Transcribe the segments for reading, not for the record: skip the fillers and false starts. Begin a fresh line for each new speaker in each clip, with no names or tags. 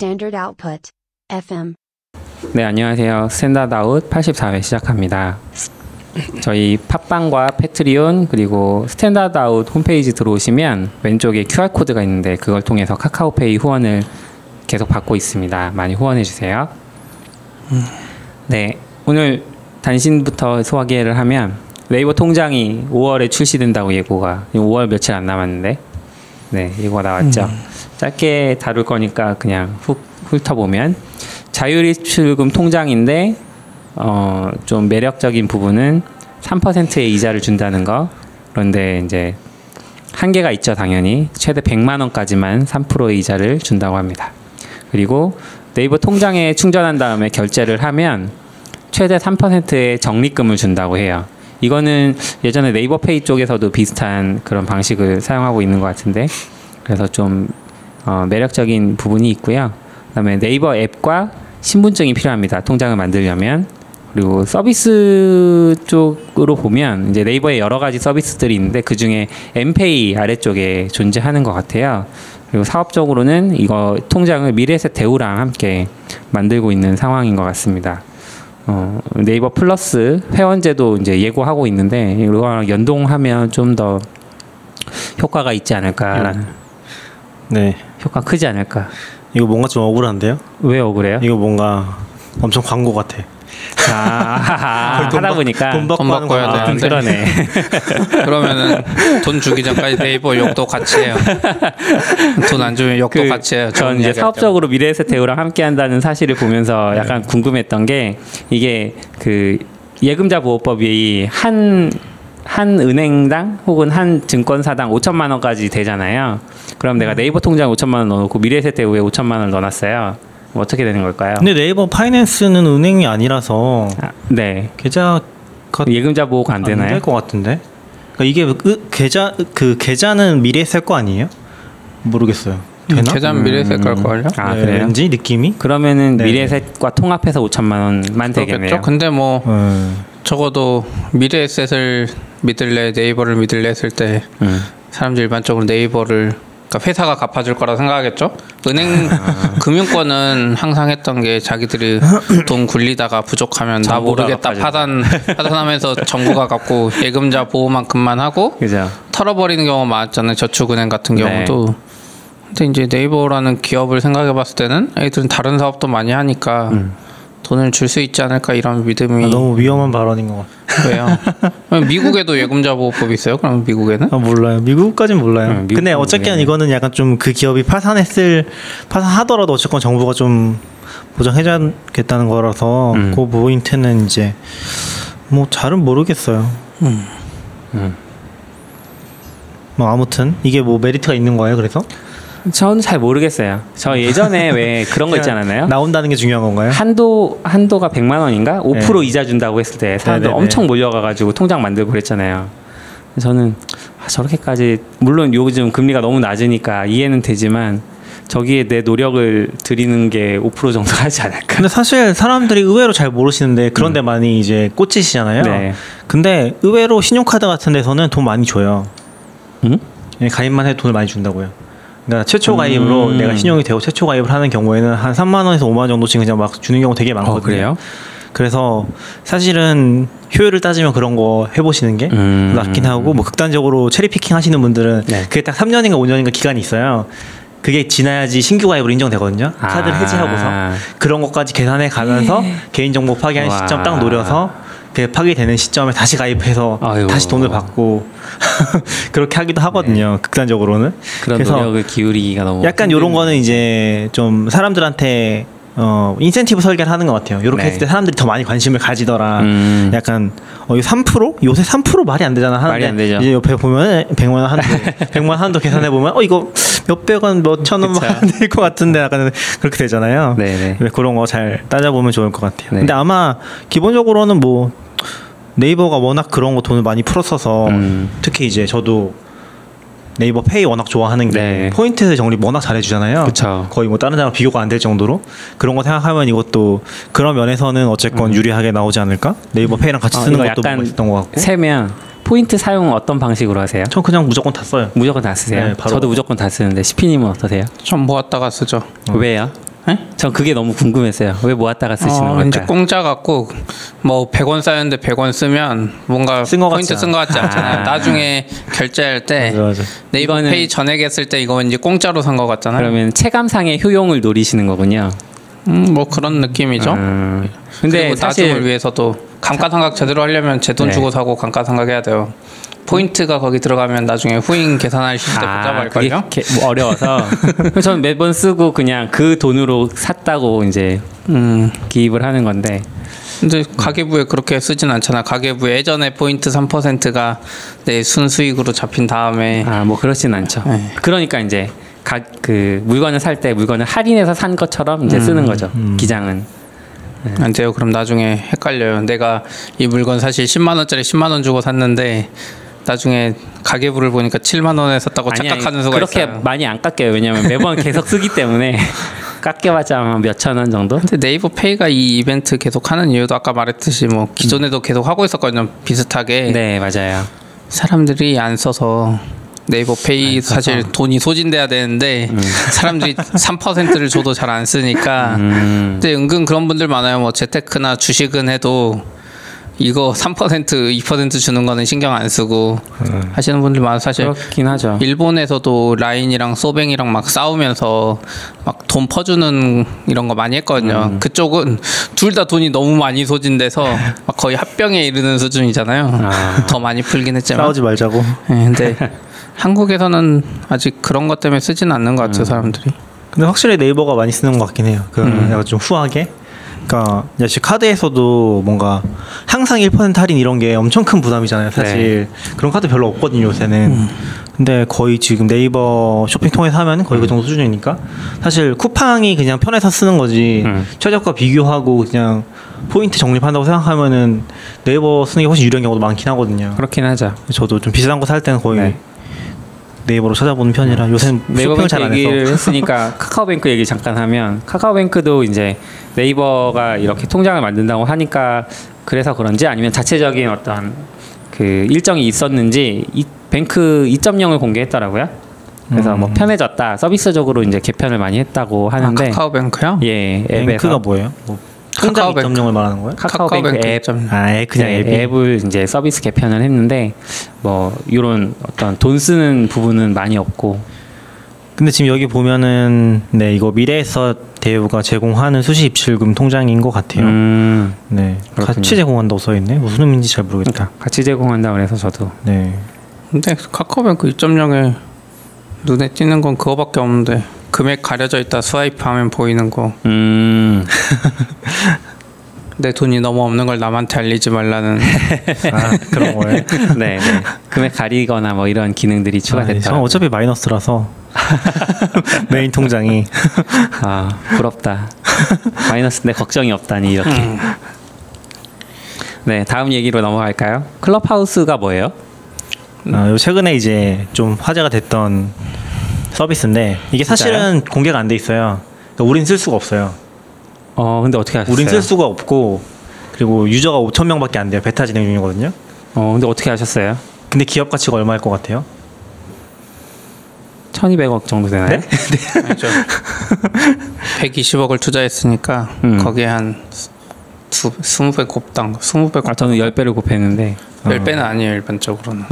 Standard Output, FM.
네, 안녕하세요. 스탠다드 아웃 84회 시작합니다. 저희 팟빵과 패트리온 그리고 스탠다드 아웃 홈페이지 들어오시면 왼쪽에 QR코드가 있는데 그걸 통해서 카카오페이 후원을 계속 받고 있습니다. 많이 후원해 주세요. 네, 오늘 단신부터 소개를 하면 네이버 통장이 5월에 출시된다고 예고가 5월 며칠 안 남았는데 네, 예고가 나왔죠. 짧게 다룰 거니까 그냥 훑어보면 자율입출금 통장인데 좀 매력적인 부분은 3%의 이자를 준다는 거. 그런데 이제 한계가 있죠, 당연히. 최대 100만 원까지만 3%의 이자를 준다고 합니다. 그리고 네이버 통장에 충전한 다음에 결제를 하면 최대 3%의 적립금을 준다고 해요. 이거는 예전에 네이버페이 쪽에서도 비슷한 그런 방식을 사용하고 있는 것 같은데, 그래서 좀 매력적인 부분이 있고요. 그다음에 네이버 앱과 신분증이 필요합니다. 통장을 만들려면. 그리고 서비스 쪽으로 보면 이제 네이버에 여러 가지 서비스들이 있는데 그 중에 엠페이 아래쪽에 존재하는 것 같아요. 그리고 사업적으로는 이거 통장을 미래에셋 대우랑 함께 만들고 있는 상황인 것 같습니다. 네이버 플러스 회원제도 이제 예고하고 있는데 이거랑 연동하면 좀 더 효과가 있지 않을까라는.
네.
효과 크지 않을까.
이거 뭔가 좀 억울한데요?
왜 억울해요?
이거 뭔가 엄청 광고 같아.
하다 보니까
돈 받고
해야 되는데.
그러네.
그러면은 돈 주기 전까지 네이버 욕도 같이 해요. 돈 안 주면 욕도 같이 해요.
전 이제 사업적으로 미래에셋 대우랑 함께 한다는 사실을 보면서 약간 궁금했던 게 이게 그 예금자 보호법이 한 은행당 혹은 한 증권사당 5천만 원까지 되잖아요. 그럼 내가 네이버 통장 5천만 원 넣어놓고 미래에셋 대우에 5천만 원을 넣어놨어요. 어떻게 되는 걸까요?
근데 네이버 파이낸스는 은행이 아니라서
네.
계좌가
예금자 보호가 안 되나요?
안 될 것 같은데. 그러니까 이게 계좌는 미래에셋 거 아니에요? 모르겠어요. 되나?
계좌는 미래에셋 걸걸요?
아,
네,
그래요?
왠지 느낌이?
그러면
네.
미래에셋과 통합해서 5천만 원만 되겠네요.
근데 뭐 적어도 미래에셋을 믿을래 네이버를 믿을래 했을 때 사람들이 일반적으로 네이버를, 그러니까 회사가 갚아줄 거라 생각하겠죠. 은행 금융권은 항상 했던 게 자기들이 돈 굴리다가 부족하면 나 모르겠다 파산하면서 정부가 갚고 예금자 보호만큼만 하고
그죠.
털어버리는 경우가 많았잖아요. 저축은행 같은 경우도. 근데 이제 네이버라는 기업을 생각해봤을 때는 애들은 다른 사업도 많이 하니까 돈을 줄 수 있지 않을까 이런 믿음이.
너무 위험한 발언인 것 같아요.
왜요? 미국에도 예금자 보호법이 있어요? 그럼 미국에는?
몰라요. 미국까진 몰라요. 근데 어쨌든 이거는 약간 좀 그 기업이 파산하더라도 어쨌건 정부가 좀 보장해줘야겠다는 거라서 그 포인트는 이제 뭐 잘은 모르겠어요. 뭐 아무튼 이게 뭐 메리트가 있는 거예요, 그래서?
저는 잘 모르겠어요. 저 예전에 왜 그런 거 있지 않았나요?
나온다는 게 중요한 건가요?
한도가 100만 원인가? 5% 이자 준다고 했을 때 사람들 엄청 몰려가가지고 통장 만들고 그랬잖아요. 저는 저렇게까지, 물론 요즘 금리가 너무 낮으니까 이해는 되지만 저기에 내 노력을 들이는 게 5% 정도 하지 않을까.
근데 사실 사람들이 의외로 잘 모르시는데 그런데 많이 이제 꽂히시잖아요.
네.
근데 의외로 신용카드 같은 데서는 돈 많이 줘요. 가입만 해도 돈을 많이 준다고요. 그러니까 최초 가입으로 내가 신용이 되고 최초 가입을 하는 경우에는 한 3만 원에서 5만 원 정도씩 그냥 막 주는 경우 되게 많거든요.
그래요?
그래서 사실은 효율을 따지면 그런 거 해보시는 게 낫긴 하고, 뭐 극단적으로 체리피킹 하시는 분들은 그게 딱 3년인가 5년인가 기간이 있어요. 그게 지나야지 신규 가입으로 인정되거든요. 카드를 해지하고서 그런 것까지 계산해 가면서 개인정보 파기한 시점 딱 노려서 파기되는 시점에 다시 가입해서 다시 돈을 받고 그렇게 하기도 하거든요. 극단적으로는.
그런 노력을 기울이기가 너무
약간 이런 거는 이제 좀 사람들한테 인센티브 설계를 하는 것 같아요. 이렇게 했을 때 사람들이 더 많이 관심을 가지더라. 약간 3%? 요새 3% 말이 안 되잖아. 하는데
말이 안 되죠.
이제 옆에 보면 100만 원 한도 100만 원 한도 계산해 보면 이거 몇백 원, 몇천 원만 안 될 것 같은데 약간 그렇게 되잖아요.
네네.
그런 거 잘 따져보면 좋을 것 같아요.
네.
근데 아마 기본적으로는 뭐 네이버가 워낙 그런 거 돈을 많이 풀었어서 특히 이제 저도 네이버 페이 워낙 좋아하는 게 포인트 정리 워낙 잘해주잖아요.
그쵸.
거의 뭐 다른 데랑 비교가 안 될 정도로 그런 거 생각하면 이것도 그런 면에서는 어쨌건 유리하게 나오지 않을까? 네이버 페이랑 같이 쓰는 것도
약간
있던 것 같고.
세면 포인트 사용 어떤 방식으로 하세요?
전 그냥 무조건 다 써요.
무조건 다 쓰세요?
네, 바로.
저도 무조건 다 쓰는데 시피님은 어떠세요?
전 모았다가 쓰죠.
왜요? 전 그게 너무 궁금했어요. 왜 모았다가 쓰시는 걸까요?
이제 공짜 갖고 뭐 100원 쌓였는데 100원 쓰면 뭔가 포인트 쓴 것 같지 않잖아요. 나중에 결제할 때
맞아.
네이버 페이 전액했을 때 이거 왠지 공짜로 산 것 같잖아요.
그러면 체감상의 효용을 노리시는 거군요.
뭐 그런 느낌이죠.
근데 사실
나중을 위해서도 감가상각 제대로 하려면 제 돈 주고 사고 감가상각 해야 돼요. 포인트가 거기 들어가면 나중에 후잉 계산하실 때 복잡할걸요?
어려워서 저는 매번 쓰고 그냥 그 돈으로 샀다고 이제 기입을 하는 건데
근데 가계부에 그렇게 쓰진 않잖아. 가계부에 예전에 포인트 3%가 내 순수익으로 잡힌 다음에
뭐 그렇진 않죠.
네.
그러니까 이제 그 물건을 살 때 물건을 할인해서 산 것처럼 이제 쓰는 거죠. 기장은.
안 돼요. 그럼 나중에 헷갈려요. 내가 이 물건 사실 10만 원짜리 10만 원 주고 샀는데 나중에 가계부를 보니까 7만 원에 샀다고 착각하는 수가
그렇게
있어요.
많이 안 깎여요. 왜냐면 매번 계속 쓰기 때문에 깎여봤자 아마 몇천 원 정도.
근데 네이버 페이가 이 이벤트 계속 하는 이유도 아까 말했듯이 뭐 기존에도 계속 하고 있었거든요. 비슷하게.
네, 맞아요.
사람들이 안 써서 네이버 페이 사실 돈이 소진돼야 되는데 사람들이 3%를 줘도 잘 안 쓰니까. 근데 은근 그런 분들 많아요. 뭐 재테크나 주식은 해도 이거 3% 2% 주는 거는 신경 안 쓰고 하시는 분들 많아요. 사실
그렇긴 하죠.
일본에서도 라인이랑 소뱅이랑 막 싸우면서 막 돈 퍼주는 이런 거 많이 했거든요. 그쪽은 둘 다 돈이 너무 많이 소진돼서 막 거의 합병에 이르는 수준이잖아요. 더 많이 풀긴 했지만
싸우지 말자고.
네, 근데 한국에서는 아직 그런 것 때문에 쓰진 않는 것 같아요, 사람들이.
근데 확실히 네이버가 많이 쓰는 것 같긴 해요. 그 약간 좀 후하게. 그러니까 역시 카드에서도 뭔가 항상 1% 할인 이런 게 엄청 큰 부담이잖아요. 사실 그런 카드 별로 없거든요, 요새는. 근데 거의 지금 네이버 쇼핑 통해서 하면 거의 그 정도 수준이니까 사실 쿠팡이 그냥 편해서 쓰는 거지 최저가 비교하고 그냥 포인트 적립한다고 생각하면은 네이버 쓰는 게 훨씬 유리한 경우도 많긴 하거든요.
그렇긴 하죠.
저도 좀 비싼 거 살 때는 거의 네이버로 찾아보는 편이라 요새는
네이버뱅크
잘 안 해서.
얘기를 했으니까 카카오뱅크 얘기 잠깐 하면 카카오뱅크도 이제 네이버가 이렇게 통장을 만든다고 하니까 그래서 그런지 아니면 자체적인 어떤 그 일정이 있었는지 이 뱅크 2.0을 공개했더라고요. 그래서 뭐 편해졌다, 서비스적으로 이제 개편을 많이 했다고 하는데.
카카오뱅크요?
예, 앱에서.
뱅크가 뭐예요? 뭐 통장 2.0을 말하는 거예요?
카카오뱅크 앱.
그냥
앱을 이제 서비스 개편을 했는데 뭐 이런 어떤 돈 쓰는 부분은 많이 없고.
근데 지금 여기 보면은 네 이거 미래에서 대우가 제공하는 수시 입출금 통장인 것 같아요. 네,
그렇군요.
같이 제공한다고 써 있네. 무슨 의미인지 잘 모르겠다.
같이 제공한다 그래서 저도.
네.
근데 카카오뱅크 2.0에 눈에 띄는 건 그거밖에 없는데 금액 가려져 있다 스와이프하면 보이는 거. 내 돈이 너무 없는 걸 남한테 알리지 말라는.
그런 거예요.
네, 네. 금액 가리거나 뭐 이런 기능들이 추가됐다.
저는 어차피 마이너스라서 메인 통장이.
부럽다. 마이너스인데 걱정이 없다니 이렇게. 네, 다음 얘기로 넘어갈까요? 클럽하우스가 뭐예요?
요 최근에 이제 좀 화제가 됐던 서비스인데 이게 사실은 공개가 안 돼 있어요. 그러니까 우린 쓸 수가 없어요.
근데 어떻게 하셨어요?
우린 쓸 수가 없고 그리고 유저가 5,000명밖에 안 돼요. 베타 진행 중이거든요.
근데 어떻게 하셨어요?
근데 기업 가치가 얼마일 것 같아요?
1,200억 정도 되나요?
네?
아니죠. 120억을 투자했으니까 거기에 한 20배 곱당 20배 곱당.
저는 10배를 곱했는데
10배는 아니에요 일반적으로는.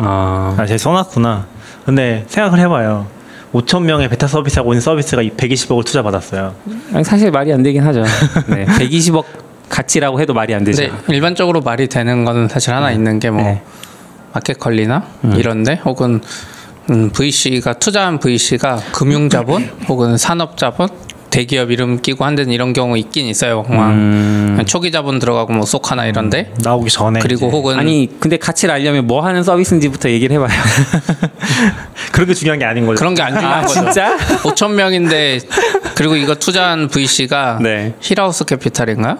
제가 써놨구나. 근데 생각을 해봐요. 5,000명의 베타 서비스하고 있는 서비스가 120억을 투자받았어요.
사실 말이 안 되긴 하죠. 네, 120억 가치라고 해도 말이 안 되죠.
네, 일반적으로 말이 되는 거는 사실 하나 있는 게 뭐 마켓 관리나 이런데 혹은 VC가 투자한 VC가 금융자본 혹은 산업자본 대기업 이름 끼고 한 데는 이런 경우 있긴 있어요. 초기 자본 들어가고 뭐 쏙하나 이런데
나오기 전에
그리고
이제.
혹은
근데 가치를 알려면 뭐 하는 서비스인지부터 얘기를 해봐요.
그런 게 중요한 게 아닌 거죠.
그런 게 안 중요한 거죠.
진짜?
5,000명인데 그리고 이거 투자한 VC가
네.
힐하우스 캐피탈인가요?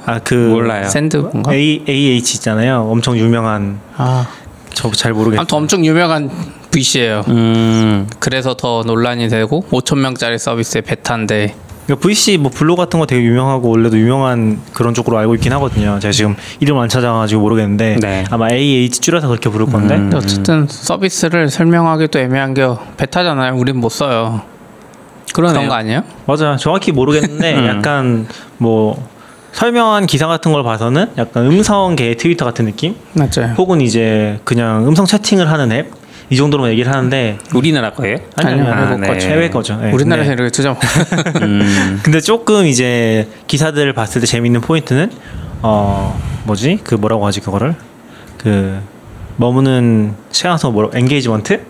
몰라요.
샌드 뭔가?
AH 있잖아요. 엄청 유명한. 저 잘 모르겠어요.
아무튼 엄청 유명한 VC예요. 그래서 더 논란이 되고 5,000명짜리 서비스의 베타인데.
그러니까 VC 뭐 블로 같은 거 되게 유명하고 원래도 유명한 그런 쪽으로 알고 있긴 하거든요. 제가 지금 이름 안 찾아가지고 모르겠는데 아마 AH 줄여서 그렇게 부를 건데.
어쨌든 서비스를 설명하기도 애매한 게 베타잖아요. 우린 못 써요. 그런 거 아니에요?
맞아. 정확히 모르겠는데 약간 뭐 설명한 기사 같은 걸 봐서는 약간 음성계의 트위터 같은 느낌?
맞아요.
혹은 이제 그냥 음성 채팅을 하는 앱? 이 정도로만 얘기를 하는데
우리나라 거예요?
아니요.
네.
해외 거죠. 네.
우리나라에서 이렇게 투자
근데 조금 이제 기사들을 봤을 때 재밌는 포인트는 뭐지? 그 뭐라고 하지 그거를? 그 머무는 시간서 뭐라고 엔게이지먼트가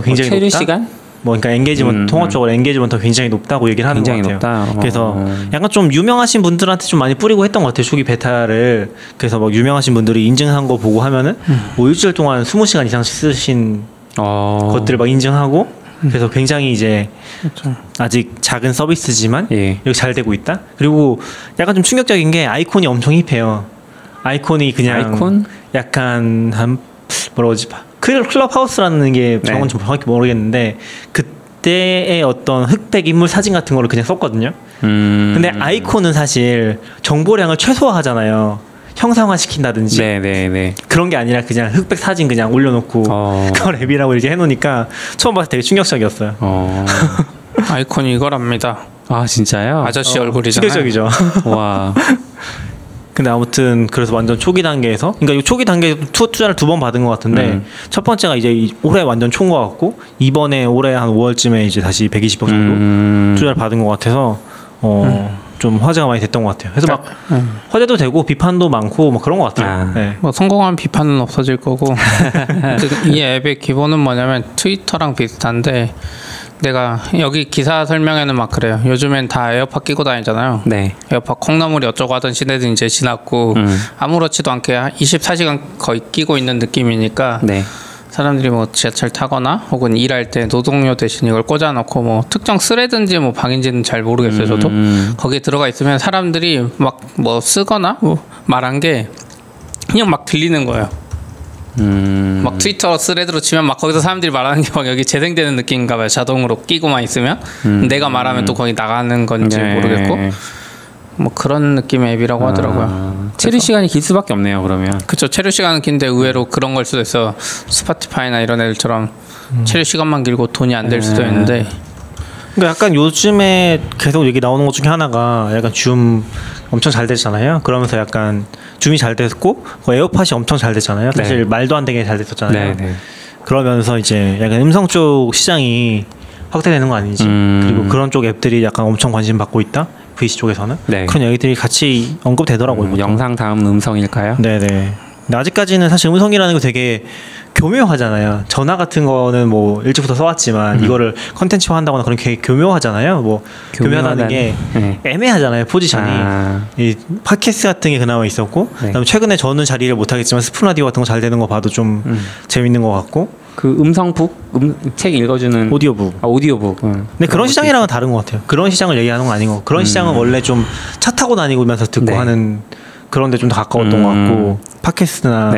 굉장히
체류
높다.
시간?
뭐 그러니까 엔게이지먼트 통합적으로 엔게이지먼트가 굉장히 높다고 얘기를 하는 것
굉장히
같아요.
높다.
그래서 약간 좀 유명하신 분들한테 좀 많이 뿌리고 했던 것 같아요. 초기 베타를. 그래서 뭐 유명하신 분들이 인증한 거 보고 하면은 뭐 일주일 동안 20시간 이상씩 쓰신 것들을 막 인증하고 그래서 굉장히 이제 아직 작은 서비스지만
예.
여기 잘 되고 있다. 그리고 약간 좀 충격적인 게 아이콘이 엄청 힙해요. 아이콘이 그냥
아이콘?
약간 한 뭐라고 하지? 클럽하우스라는 게 정확히 좀 정확히 모르겠는데 그때의 어떤 흑백 인물 사진 같은 거를 그냥 썼거든요. 근데 아이콘은 사실 정보량을 최소화하잖아요. 형상화 시킨다든지
네네네.
그런 게 아니라 그냥 흑백 사진 그냥 올려놓고 그걸 앱이라고 이렇게 해놓으니까 처음 봤을 때 되게 충격적이었어요.
아이콘이 이거랍니다.
아 진짜요?
아저씨 얼굴이잖아요.
충격적이죠.
와.
근데 아무튼 그래서 완전 초기 단계에서 그러니까 이 초기 단계에 투자를 2번 받은 것 같은데 첫 번째가 이제 올해 완전 총 것 같고 이번에 올해 한 5월쯤에 이제 다시 120억 정도 투자를 받은 것 같아서 좀 화제가 많이 됐던 것 같아요. 그래서 막 화제도 되고 비판도 많고 뭐 그런 것 같아요. 네.
뭐 성공한 비판은 없어질 거고 이 앱의 기본은 뭐냐면 트위터랑 비슷한데 내가 여기 기사 설명에는 막 그래요. 요즘엔 다 에어팟 끼고 다니잖아요.
네.
에어팟 콩나물이 어쩌고 하던 시대도 이제 지났고 아무렇지도 않게 24시간 거의 끼고 있는 느낌이니까
네.
사람들이 뭐 지하철 타거나 혹은 일할 때 노동요 대신 이걸 꽂아놓고 뭐 특정 스레든지 뭐 방인지는 잘 모르겠어요. 저도 거기에 들어가 있으면 사람들이 막 뭐 쓰거나 뭐 말한 게 그냥 막 들리는 거예요. 막 트위터 스레드로 치면 막 거기서 사람들이 말하는 게 막 여기 재생되는 느낌인가 봐요. 자동으로 끼고만 있으면 내가 말하면 또 거기 나가는 건지 모르겠고 뭐 그런 느낌의 앱이라고 하더라고요.
체류 시간이 길 수밖에 없네요. 그러면.
그렇죠. 체류 시간은 긴데 의외로 그런 걸 수도 있어. 스포티파이나 이런 애들처럼 체류 시간만 길고 돈이 안 될 수도 있는데.
그러니까 약간 요즘에 계속 얘기 나오는 것 중에 하나가 약간 줌 엄청 잘 됐잖아요. 그러면서 약간 줌이 잘 됐고 에어팟이 엄청 잘 됐잖아요. 사실 말도 안 되게 잘 됐었잖아요.
네.
그러면서 이제 약간 음성 쪽 시장이 확대되는 거 아닌지 그리고 그런 쪽 앱들이 약간 엄청 관심 받고 있다. VC 쪽에서는 그런 얘기들이 같이 언급되더라고요.
영상 다음 음성일까요?
네네. 근데 아직까지는 사실 음성이라는 게 되게 교묘하잖아요. 전화 같은 거는 뭐 일찍부터 써왔지만 이거를 컨텐츠화 한다거나 그런 게 교묘하잖아요. 뭐 교묘하다는 게 애매하잖아요. 포지션이. 이 팟캐스트 같은 게 그나마 있었고 그다음에 최근에 저는 자리를 못하겠지만 스푼라디오 같은 거 잘 되는 거 봐도 좀 재밌는 것 같고
그 음성북 책 읽어주는
오디오북.
오디오북.
근데 그런 시장이랑은 다른 것 같아요. 그런 시장을 얘기하는 건 아닌 거. 그런 시장은 원래 좀 차 타고 다니면서 듣고 하는 그런데 좀 더 가까웠던 것 같고 팟캐스트나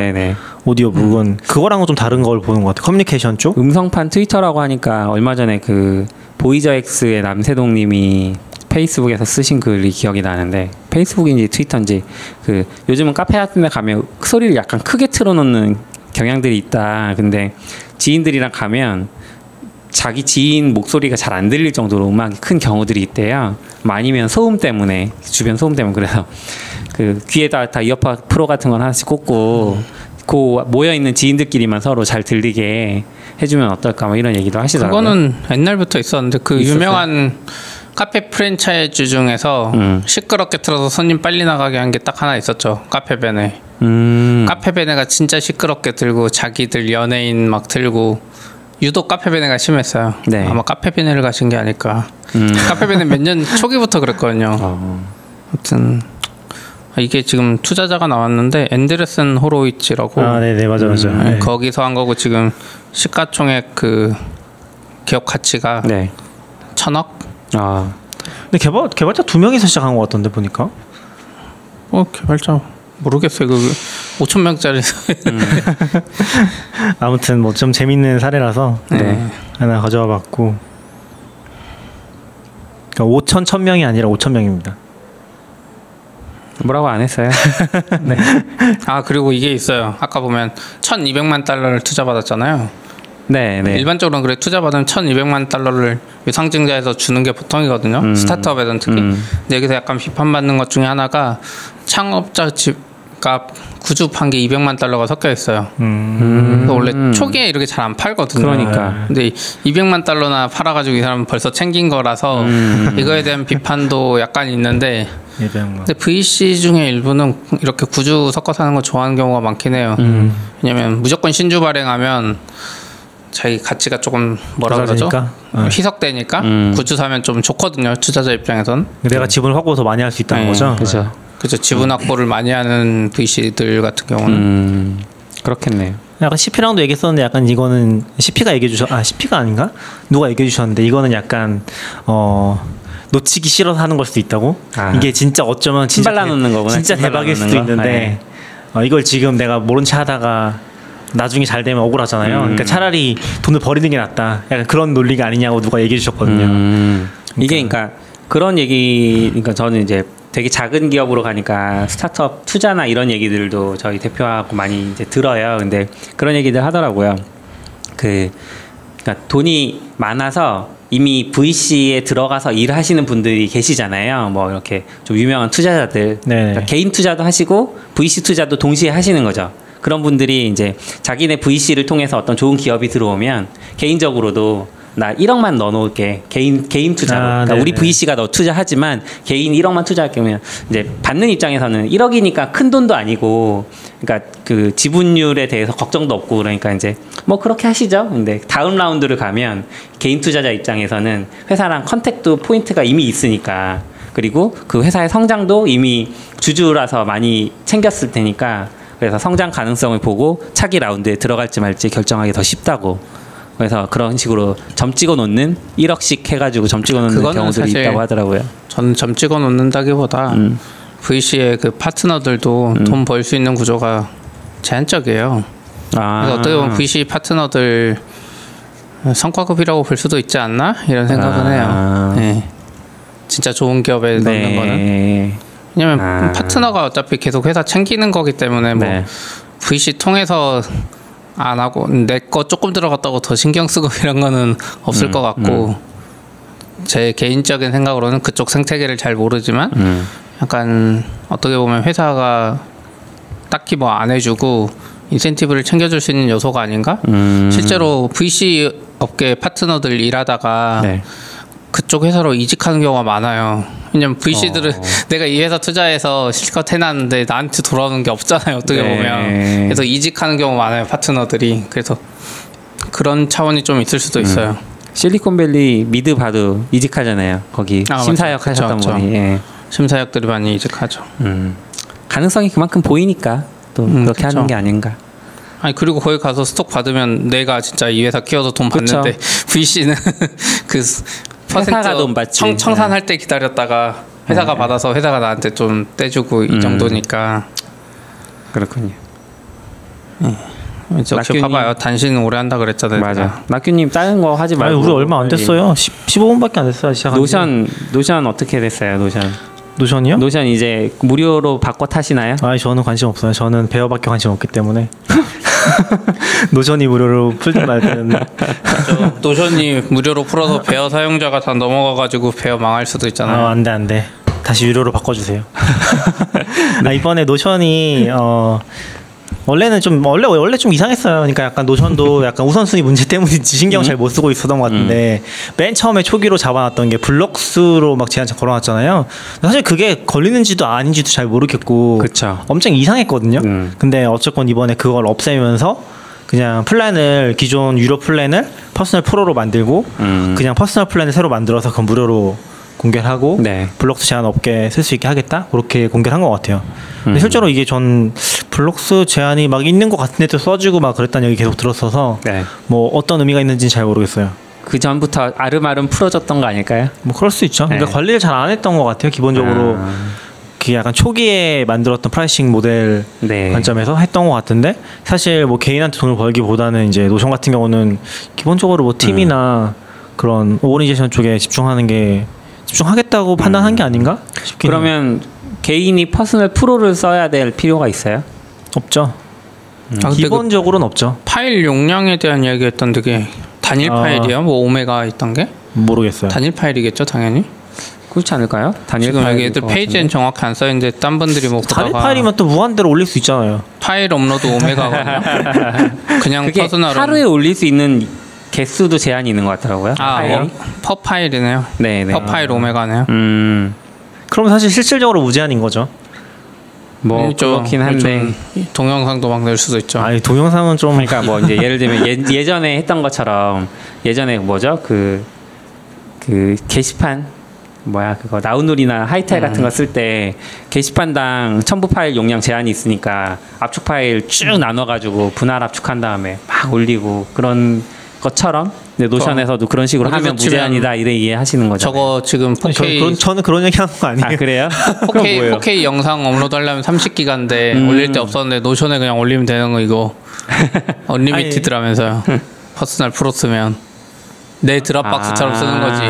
오디오북은 그거랑은 좀 다른 걸 보는 것 같아요. 커뮤니케이션 쪽.
음성판 트위터라고 하니까 얼마 전에 그 보이저엑스의 남세동님이 페이스북에서 쓰신 글이 기억이 나는데 페이스북인지 트위터인지 그 요즘은 카페 같은 데 가면 소리를 약간 크게 틀어놓는 경향들이 있다. 근데 지인들이랑 가면 자기 지인 목소리가 잘 안 들릴 정도로 음악이 큰 경우들이 있대요. 아니면 소음 때문에 주변 소음 때문에 그래서 그 귀에다 다 이어팟 프로 같은 건 하나씩 꽂고 그 모여 있는 지인들끼리만 서로 잘 들리게 해주면 어떨까 뭐 이런 얘기도 하시더라고요.
그거는 옛날부터 있었는데 그 있었어요? 유명한 카페 프랜차이즈 중에서 시끄럽게 틀어서 손님 빨리 나가게 한 게 딱 하나 있었죠. 카페베네. 카페베네가 진짜 시끄럽게 들고 자기들 연예인 막 들고 유독 카페베네가 심했어요. 아마 카페베네를 가신 게 아닐까. 카페베네 몇 년 초기부터 그랬거든요. 아무튼 이게 지금 투자자가 나왔는데 앤데르슨 호로이치라고.
네네 맞아.
거기서 한 거고 지금 시가총액 그 기업 가치가 1,000억.
근데 개발자 2명이서 시작한 것 같던데 보니까.
개발자 모르겠어요. 그 5,000명짜리.
아무튼 뭐 좀 재밌는 사례라서 하나 가져와봤고. 그러니까 5,000명이 아니라 5,000명입니다.
뭐라고 안 했어요.
그리고 이게 있어요. 아까 보면 $1,200만 투자받았잖아요.
네, 네.
일반적으로는 그래 투자 받으면 1,200만 달러를 유상증자에서 주는 게 보통이거든요. 스타트업에서는 특히. 근데 여기서 약간 비판받는 것 중에 하나가 창업자 집값 구주판 게 200만 달러가 섞여 있어요. 그래서 원래 초기에 이렇게 잘 안 팔거든요.
그러니까.
근데 200만 달러나 팔아가지고 이 사람은 벌써 챙긴 거라서 이거에 대한 비판도 약간 있는데. 근데 VC 중에 일부는 이렇게 구주 섞어 사는 거 좋아하는 경우가 많긴 해요. 왜냐면 무조건 신주 발행하면 자기 가치가 조금 뭐라 그러죠? 희석되니까 구주 사면 좀 좋거든요. 투자자 입장에선.
내가 지분을 확보 더 많이 할 수 있다는 거죠.
그렇죠.
그렇죠. 지분 확보를 많이 하는 VC들 같은 경우는
그렇겠네요.
약간 CP랑도 얘기했었는데 약간 이거는 CP가 얘기해 CP가 아닌가? 누가 얘기해 주셨는데 이거는 약간 놓치기 싫어서 하는 걸 수도 있다고. 이게 진짜 어쩌면 진짜
발라놓는 거구나.
진짜 대박일 수도 있는데 이걸 지금 내가 모른 체 하다가 나중에 잘 되면 억울하잖아요. 그러니까 차라리 돈을 버리는 게 낫다. 약간 그런 논리가 아니냐고 누가 얘기해 주셨거든요.
이게 그러니까 그런 얘기, 그러니까 저는 이제 되게 작은 기업으로 가니까 스타트업 투자나 이런 얘기들도 저희 대표하고 많이 이제 들어요. 근데 그런 얘기들 하더라고요. 그러니까 돈이 많아서 이미 VC에 들어가서 일하시는 분들이 계시잖아요. 뭐 이렇게 좀 유명한 투자자들, 그러니까 개인 투자도 하시고 VC 투자도 동시에 하시는 거죠. 그런 분들이 이제 자기네 VC를 통해서 어떤 좋은 기업이 들어오면 개인적으로도 나 1억만 넣어놓을게. 개인 투자로. 그러니까 우리 VC가 너 투자하지만 개인 1억만 투자할게. 면 이제 받는 입장에서는 1억이니까 큰 돈도 아니고, 그러니까 그 지분율에 대해서 걱정도 없고, 그러니까 이제 뭐 그렇게 하시죠. 근데 다음 라운드를 가면 개인 투자자 입장에서는 회사랑 컨택도 포인트가 이미 있으니까, 그리고 그 회사의 성장도 이미 주주라서 많이 챙겼을 테니까, 그래서 성장 가능성을 보고 차기 라운드에 들어갈지 말지 결정하기 더 쉽다고. 그래서 그런 식으로 점 찍어 놓는 1억씩 해가지고 점 찍어 놓는 경우들이 있다고 하더라고요.
저는 점 찍어 놓는다기보다 VC의 그 파트너들도 돈 벌 수 있는 구조가 제한적이에요. 그래서 어떻게 보면 VC 파트너들 성과급이라고 볼 수도 있지 않나 이런 생각은 해요. 네. 진짜 좋은 기업에 넣는 거는. 왜냐면 파트너가 어차피 계속 회사 챙기는 거기 때문에 뭐 VC 통해서 안 하고 내 거 조금 들어갔다고 더 신경 쓰고 이런 거는 없을 것 같고 제 개인적인 생각으로는 그쪽 생태계를 잘 모르지만 약간 어떻게 보면 회사가 딱히 뭐 안 해주고 인센티브를 챙겨줄 수 있는 요소가 아닌가? 실제로 VC 업계 파트너들 일하다가 그쪽 회사로 이직하는 경우가 많아요. 왜냐면 VC들은 내가 이 회사 투자해서 실컷 해놨는데 나한테 돌아오는 게 없잖아요. 어떻게 보면. 그래서 이직하는 경우가 많아요. 파트너들이. 그래서 그런 차원이 좀 있을 수도 있어요.
실리콘밸리 미드 봐도 이직하잖아요. 거기 심사역
맞아.
하셨던
그쵸.
분이.
심사역들이 많이 이직하죠.
가능성이 그만큼 보이니까 또 그렇게 하는 게 아닌가.
아니 그리고 거기 가서 스톡 받으면 내가 진짜 이 회사 키워서 돈 받는데 VC는 그
회사가 돈 받지.
청산할 때 기다렸다가 회사가 받아서 회사가 나한테 좀 떼주고 이 정도니까.
그렇군요.
역시 봐봐요. 단신 오래 한다 그랬잖아요.
맞아. 낙규님 다른 거 하지 말고.
아니, 우리 얼마 안 됐어요. 15분밖에 안 됐어요. 시작한
노션 어떻게 됐어요?
노션이요?
노션 이제 무료로 바꿔 타시나요?
아니 저는 관심 없어요. 저는 베어밖에 관심 없기 때문에. 노션이 무료로 풀지 말든.
노션이 무료로 풀어서 베어 사용자가 다 넘어가가지고 베어 망할 수도 있잖아요.
안돼. 다시 유료로 바꿔주세요. 이번에 노션이 원래 좀 이상했어요. 그러니까 약간 노션도 약간 우선순위 문제 때문인지 신경 잘 못 쓰고 있었던 것 같은데 맨 처음에 초기로 잡아놨던 게 블록수로 막 제한 걸어놨잖아요. 사실 그게 걸리는지도 아닌지도 잘 모르겠고
그쵸.
엄청 이상했거든요. 근데 어쨌건 이번에 그걸 없애면서 그냥 플랜을 기존 유료 플랜을 퍼스널 프로로 만들고 그냥 퍼스널 플랜을 새로 만들어서 그건 무료로 공개하고 블록수 제한 없게 쓸 수 있게 하겠다 그렇게 공개한 것 같아요. 근데 실제로 이게 전 블록수 제한이 막 있는 것 같은데도 써주고 막 그랬다는 얘기 계속 들었어서 뭐 어떤 의미가 있는지는 잘 모르겠어요.
그 전부터 아름아름 풀어졌던 거 아닐까요?
뭐 그럴 수 있죠. 그러니까 관리를 잘 안 했던 것 같아요. 기본적으로 그 약간 초기에 만들었던 프라이싱 모델 관점에서 했던 것 같은데 사실 뭐 개인한테 돈을 벌기보다는 이제 노션 같은 경우는 기본적으로 뭐 팀이나 그런 오거니제이션 쪽에 집중하겠다고 판단한 게 아닌가 싶긴
그러면 개인이 퍼스널 프로를 써야 될 필요가 있어요?
없죠.
근데
기본적으로는 없죠.
파일 용량에 대한 이야기했던 게 단일 파일이에요? 뭐 오메가 있던 게?
모르겠어요.
단일 파일이겠죠, 당연히.
그렇지 않을까요? 단일
지금
파일
얘들 페이지엔 정확히 안 써있는데 딴 분들이 뭐
단일 파일이면 또 무한대로 올릴 수 있잖아요.
파일 업로드 오메가거든요. 그냥
그게
퍼스널은
하루에 올릴 수 있는 개수도 제한이 있는 것 같더라고요.
퍼 파일이네요.
네네.
퍼 파일 오메가네요.
그럼 사실 실질적으로 무제한인 거죠.
뭐 그렇긴 한데
동영상도 막 낼 수도 있죠.
아니 동영상은 좀
그러니까 뭐 이제 예를 들면 예전에 했던 것처럼 예전에 뭐죠 그 게시판 뭐야 그거 나우누리나 하이텔 같은 거 쓸 때 게시판당 첨부 파일 용량 제한이 있으니까 압축 파일 쭉 나눠가지고 분할 압축한 다음에 막 올리고 그런 것처럼 노션에서도 그런 식으로 하면 무제한이다 이래 이해하시는 거죠.
저거 지금 4K
저는 그런 얘기 하는 거 아니에요.
아 그래요?
4K 영상 업로드 하려면 30기가인데 올릴 데 없었는데 노션에 그냥 올리면 되는 거 이거 언리미티드라면서요. 퍼스널 프로 쓰면 내 드랍박스처럼 쓰는 거지.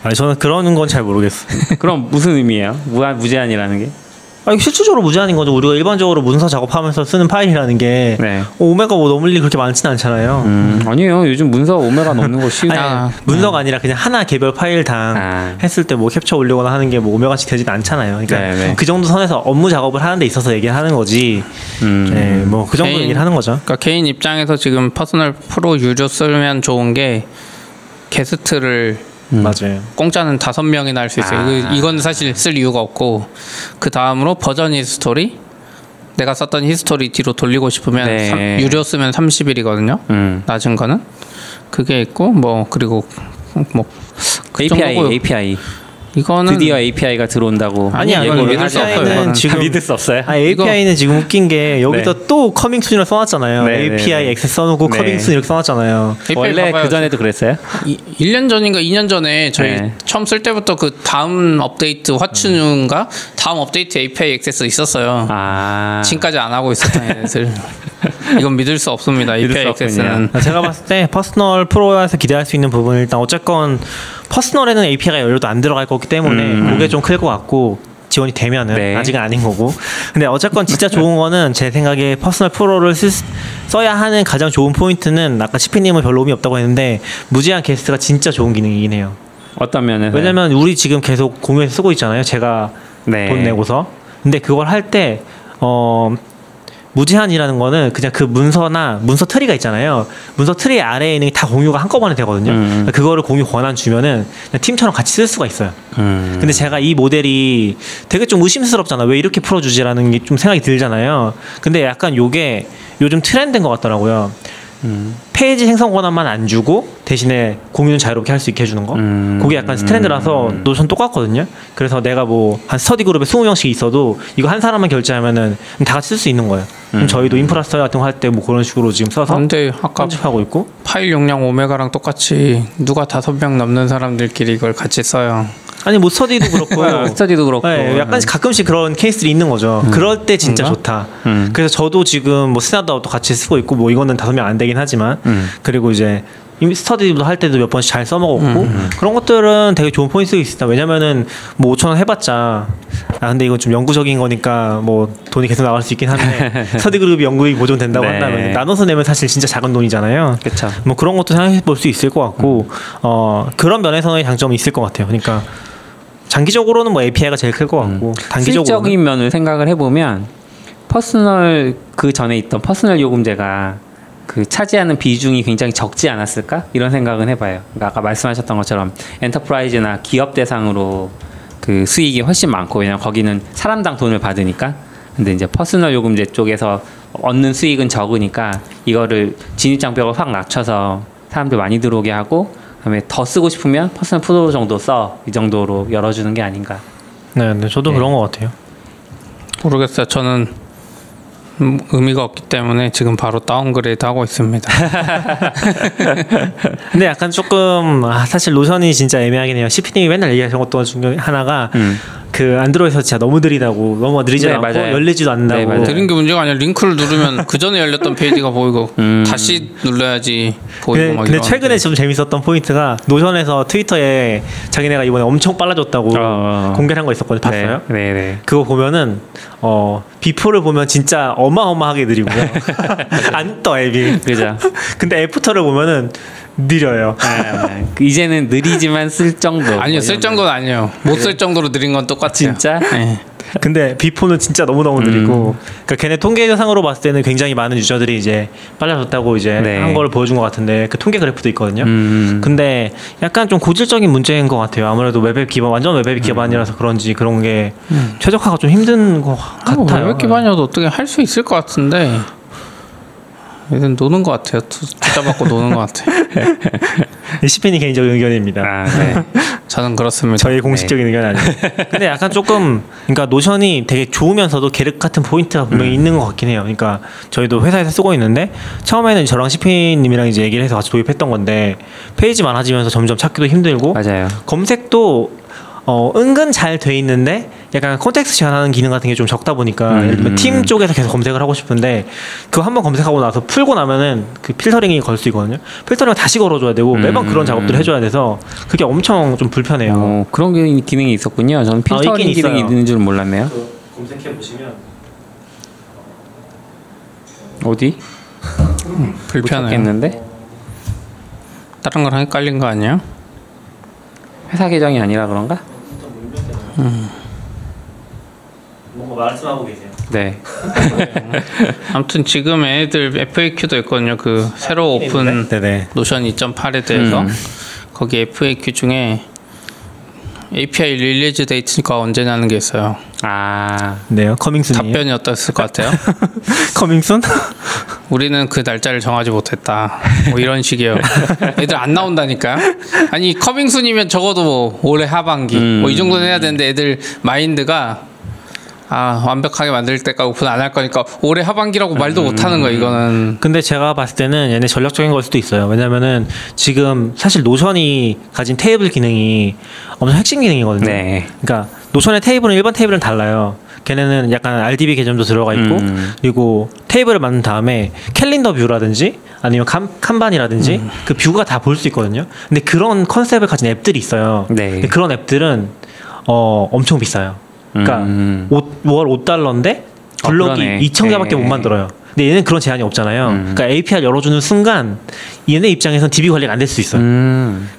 아니 저는 그런 건 잘 모르겠어요.
그럼 무슨 의미예요? 무제한이라는 게?
아니 실질적으로 무제한인 거죠. 우리가 일반적으로 문서 작업하면서 쓰는 파일이라는 게
네.
오메가 뭐 넘을 일이 그렇게 많지는 않잖아요.
아니에요. 요즘 문서 오메가 넘는 거 쉬운.
문서가 아니라 그냥 하나 개별 파일당 했을 때 뭐 캡처 올리거나 하는 게 뭐 오메가씩 되지는 않잖아요. 그러니까
네네.
그 정도 선에서 업무 작업을 하는 데 있어서 얘기하는 거지. 네, 뭐 그 정도 얘기를 하는 거죠.
그러니까 개인 입장에서 지금 퍼스널 프로 유저 쓰면 좋은 게 게스트를
맞아요.
공짜는 5명이나 할 수 있어요. 이건 사실 쓸 이유가 없고 그 다음으로 버전 히스토리 내가 썼던 히스토리 뒤로 돌리고 싶으면
네.
유료 쓰면 30일이거든요. 낮은 거는 그게 있고 뭐 그리고 뭐 그
API
이거는
드디어 API가 들어온다고.
아니야, 이건 믿을 수 없어요.
API는 지금
믿을 수 없어요.
API는 지금 웃긴 게 여기다
네.
또 커밍순이라고 써놨잖아요.
네,
API
네.
액세스 써놓고
네.
커밍순 이렇게 써놨잖아요.
원래 그 전에도 그랬어요?
1년 전인가 2년 전에 저희
네.
처음 쓸 때부터 그 다음 업데이트 화춘인가 다음 업데이트 API 액세스 있었어요. 지금까지 안 하고 있었던 애들. 이건 믿을 수 없습니다. API 액세스는.
제가 봤을 때 퍼스널 프로에서 기대할 수 있는 부분은 일단 어쨌건 퍼스널에는 API가 열려도 안 들어갈 거기 때문에 그게 좀 클 것 같고 지원이 되면은
네.
아직은 아닌 거고. 근데 어쨌건 진짜 좋은 거는 제 생각에 퍼스널 프로를 써야 하는 가장 좋은 포인트는 아까 CP님은 별로 의미 없다고 했는데 무제한 게스트가 진짜 좋은 기능이긴 해요.
어떤 면에서?
왜냐면 우리 지금 계속 공유해서 쓰고 있잖아요. 제가
네.
돈 내고서. 근데 그걸 할 때 무제한이라는 거는 그냥 그 문서나 문서 트리가 있잖아요. 문서 트리 아래에 있는 게 다 공유가 한꺼번에 되거든요. 그거를 공유 권한 주면은 그냥 팀처럼 같이 쓸 수가 있어요. 근데 제가 이 모델이 되게 좀 의심스럽잖아. 왜 이렇게 풀어주지라는 게 좀 생각이 들잖아요. 근데 약간 요게 요즘 트렌드인 것 같더라고요. 페이지 생성 권한만 안 주고 대신에 공유는 자유롭게 할 수 있게 해주는 거. 그게 약간 트렌드라서 노션 똑같거든요. 그래서 내가 뭐 한 스터디 그룹에 20명씩 있어도 이거 한 사람만 결제하면은 다 같이 쓸 수 있는 거예요. 그럼 저희도 인프라스터 같은 거 할 때 뭐 그런 식으로 지금 써서
근데 아까
편집하고 있고.
파일 용량 오메가랑 똑같이 누가 5명 넘는 사람들끼리 이걸 같이 써요.
아니 뭐 스터디도 그렇고
스터디도 그렇고
네, 약간 가끔씩 그런 케이스들이 있는 거죠. 그럴 때 진짜 좋다. 그래서 저도 지금 뭐 스나다우도 같이 쓰고 있고 뭐 이거는 5명 안 되긴 하지만 그리고 이제 이미 스터디도 할 때도 몇 번씩 잘 써먹었고 그런 것들은 되게 좋은 포인트가 있습니다. 왜냐면은 뭐 5,000원 해봤자 근데 이건 좀 영구적인 거니까 뭐 돈이 계속 나갈 수 있긴 한데 스터디 그룹이 연구비 보존된다고
네.
한다면 나눠서 내면 사실 진짜 작은 돈이잖아요.
그렇죠.
뭐 그런 것도 생각해 볼 수 있을 것 같고 그런 면에서의 장점이 있을 것 같아요. 그러니까 장기적으로는 뭐 API가 제일 클 것 같고 단기적으로는
실적인 면을 생각을 해보면 퍼스널 그 전에 있던 퍼스널 요금제가 그 차지하는 비중이 굉장히 적지 않았을까 이런 생각은 해봐요. 그러니까 아까 말씀하셨던 것처럼 엔터프라이즈나 기업 대상으로 그 수익이 훨씬 많고 왜냐면 거기는 사람당 돈을 받으니까. 근데 이제 퍼스널 요금제 쪽에서 얻는 수익은 적으니까 이거를 진입장벽을 확 낮춰서 사람들 많이 들어오게 하고 그다음에 더 쓰고 싶으면 퍼스널 프로 정도 써 이 정도로 열어주는 게 아닌가.
네, 저도 그런 것 같아요.
모르겠어요. 저는 의미가 없기 때문에 지금 바로 다운그레이드 하고 있습니다.
근데 약간 조금 사실 노션이 진짜 애매하긴 해요. CP님이 맨날 얘기하신 것도 중에 하나가 그 안드로이드에서 진짜 너무 느리다고 너무 느리지 않고
맞아요.
열리지도 않는다고.
네, 맞아요.
느린 게 문제가 아니라 링크를 누르면 그 전에 열렸던 페이지가 보이고 다시 눌러야지 보이고 막
근데 최근에 좀 재밌었던 포인트가 노션에서 트위터에 자기네가 이번에 엄청 빨라졌다고 공개를 한 거 있었거든요. 봤어요?
네.
그거 보면은 비포를 보면 진짜 어마어마하게 느리고요. 안 떠 앱이.
그죠.
근데 애프터를 보면은 느려요.
이제는 느리지만 쓸 정도.
아니요, 쓸 정도는 아니에요. 못 쓸 정도로 느린 건 똑같아요.
진짜?
네.
근데 비포는 진짜 너무너무 느리고 그러니까 걔네 통계상으로 봤을 때는 굉장히 많은 유저들이 이제 빨라졌다고 이제
네.
한 걸 보여준 것 같은데 그 통계 그래프도 있거든요. 근데 약간 좀 고질적인 문제인 것 같아요. 아무래도 웹앱 기반 완전 웹앱 기반이라서 그런지 그런 게 최적화가 좀 힘든 것 같아요.
웹 기반이어도 어떻게 할 수 있을 것 같은데 얘는 노는 것 같아요. 투자 받고 노는 것 같아요.
시팬이 개인적인 의견입니다.
네.
저는 그렇습니다.
저희 공식적인 의견은 아니에요. 근데 약간 조금 그러니까 노션이 되게 좋으면서도 계륵 같은 포인트가 분명히 있는 것 같긴 해요. 그러니까 저희도 회사에서 쓰고 있는데 처음에는 저랑 시팬님이랑 이제 얘기를 해서 같이 도입했던 건데 페이지 많아지면서 점점 찾기도 힘들고
맞아요.
검색도 은근 잘 돼 있는데 약간 콘텍스트 제한하는 기능 같은 게 좀 적다 보니까 예를 들면 팀 쪽에서 계속 검색을 하고 싶은데 그거 한번 검색하고 나서 풀고 나면은 그 필터링이 걸 수 있거든요. 필터링을 다시 걸어줘야 되고 매번 그런 작업들을 해줘야 돼서 그게 엄청 좀 불편해요.
그런 기능이 있었군요. 저는 필터링 기능이 있는 줄 몰랐네요.
검색해 보시면
어디?
불편해요.
찾겠는데?
다른 거랑 헷갈린 거 아니에요?
회사 계정이 아니라 그런가?
뭔가 말씀하고 계세요.
네.
아무튼 지금 애들 FAQ도 있거든요. 그 새로 오픈
네네.
노션 2.8에 대해서 거기 FAQ 중에 API 릴리즈 데이트가 언제냐는 게 있어요.
네요. 커밍순이에요.
답변이 어땠을 것 같아요?
커밍순?
우리는 그 날짜를 정하지 못했다. 뭐 이런 식이에요. 애들 안 나온다니까요. 아니 커밍순이면 적어도 뭐 올해 하반기 뭐 이 정도는 해야 되는데 애들 마인드가 완벽하게 만들 때까지 오픈 안 할 거니까 올해 하반기라고 말도 못 하는 거야 이거는.
근데 제가 봤을 때는 얘네 전략적인 걸 수도 있어요. 왜냐면은 지금 사실 노션이 가진 테이블 기능이 엄청 핵심 기능이거든요.
네.
그러니까 노션의 테이블은 일반 테이블은 달라요. 걔네는 약간 RDB 개념도 들어가 있고 그리고 테이블을 만든 다음에 캘린더 뷰라든지 아니면 칸반이라든지 그 뷰가 다 볼 수 있거든요. 근데 그런 컨셉을 가진 앱들이 있어요.
네.
근데 그런 앱들은 엄청 비싸요. 그러니까 월 $5인데 블록이
그러네.
2,000개밖에
네.
못 만들어요. 근데 얘는 그런 제한이 없잖아요. 그러니까 API를 열어주는 순간 얘네 입장에선 DB 관리가 안 될 수 있어요.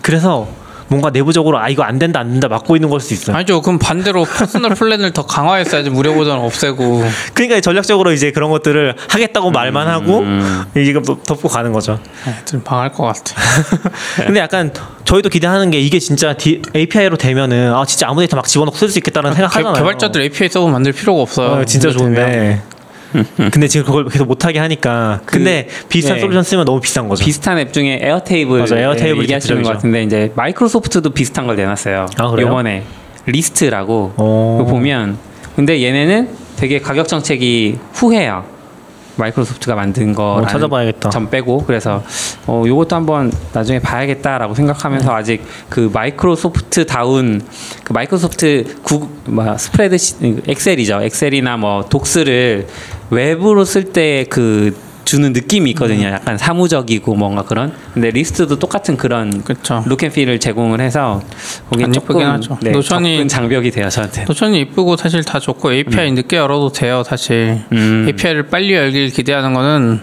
그래서 뭔가 내부적으로 이거 안 된다 막고 있는 걸 수 있어요.
아니죠. 그럼 반대로 퍼스널 플랜을 더 강화했어야지. 무료 버전 없애고.
그러니까 전략적으로 이제 그런 것들을 하겠다고 말만 하고 이거 덮고 가는 거죠.
좀 방할 것 같아.
근데 약간 저희도 기대하는 게 이게 진짜 API로 되면은 진짜 아무 데이터 막 집어넣고 쓸 수 있겠다는 생각하잖아요.
개발자들 API 서버 만들 필요가 없어요.
진짜 좋은데. 근데 지금 그걸 계속 못하게 하니까. 근데 비슷한 솔루션 쓰면 너무 비싼 거죠.
비슷한 앱 중에 에어테이블,
맞아, 에어테이블
얘기하시는 것 같은데 이제 마이크로소프트도 비슷한 걸 내놨어요.
그래요?
이번에 리스트라고 그거 보면 근데 얘네는 되게 가격 정책이 후해요. 마이크로소프트가 만든 거
찾아봐야겠다.
점 빼고 그래서 요것도 한번 나중에 봐야겠다라고 생각하면서 아직 그 마이크로소프트 다운 그 마이크로소프트 스프레드 엑셀이죠. 엑셀이나 뭐 독스를 웹으로 쓸 때 그 주는 느낌이 있거든요. 약간 사무적이고 뭔가 그런. 근데 리스트도 똑같은 그런 룩앤필을 제공을 해서 거기 조금
하죠.
네, 접근 장벽이 돼요 저한테.
노션이 이쁘고 사실 다 좋고 API 늦게 열어도 돼요 사실. API를 빨리 열길 기대하는 거는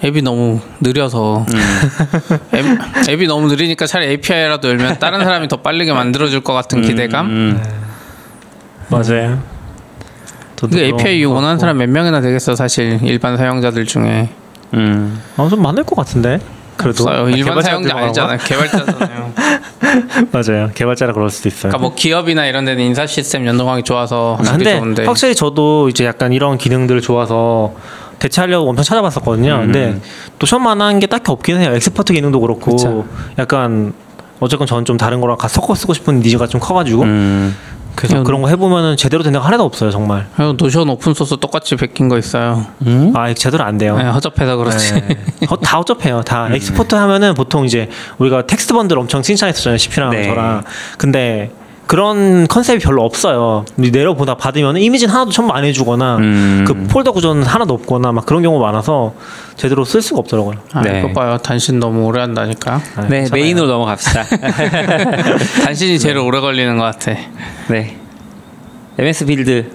앱이 너무 느려서 앱이 너무 느리니까 차라리 API라도 열면 다른 사람이 더 빠르게 만들어줄 것 같은 기대감.
맞아요.
그 API 원하는 사람 몇 명이나 되겠어 사실 일반 사용자들 중에.
좀 많을 것 같은데. 그래도
일반 사용자 아니잖아요. 개발자잖아요.
맞아요. 개발자라 그럴 수도 있어요.
그러니까 뭐 기업이나 이런 데는 인사 시스템 연동하기 좋아서
근데
좋은데.
확실히 저도 이제 약간 이런 기능들 좋아서 대체하려고 엄청 찾아봤었거든요. 근데 노션만한 게 딱히 없긴 해요. 엑스퍼트 기능도 그렇고 그쵸. 약간 어쨌건 저는 좀 다른 거랑 같이 섞어 쓰고 싶은 니즈가 좀 커가지고 그래서 그런 거 해보면은 제대로 된 데가 하나도 없어요 정말.
노션 오픈소스 똑같이 베낀 거 있어요.
제대로 안 돼요.
네, 허접해서 그렇지.
네. 다 허접해요. 다 엑스포트 하면은 보통 이제 우리가 텍스트 번들 엄청 칭찬했었잖아요. CP랑 저랑. 근데 그런 컨셉이 별로 없어요. 내려보다 받으면 이미지는 하나도 첨부 안 해주거나 그 폴더 구조는 하나도 없거나 막 그런 경우가 많아서 제대로 쓸 수가 없더라고요.
네.
그거 봐요. 단신 너무 오래 한다니까.
네, 메인으로 넘어갑시다.
단신이 제일 오래 걸리는 것 같아.
네. MS 빌드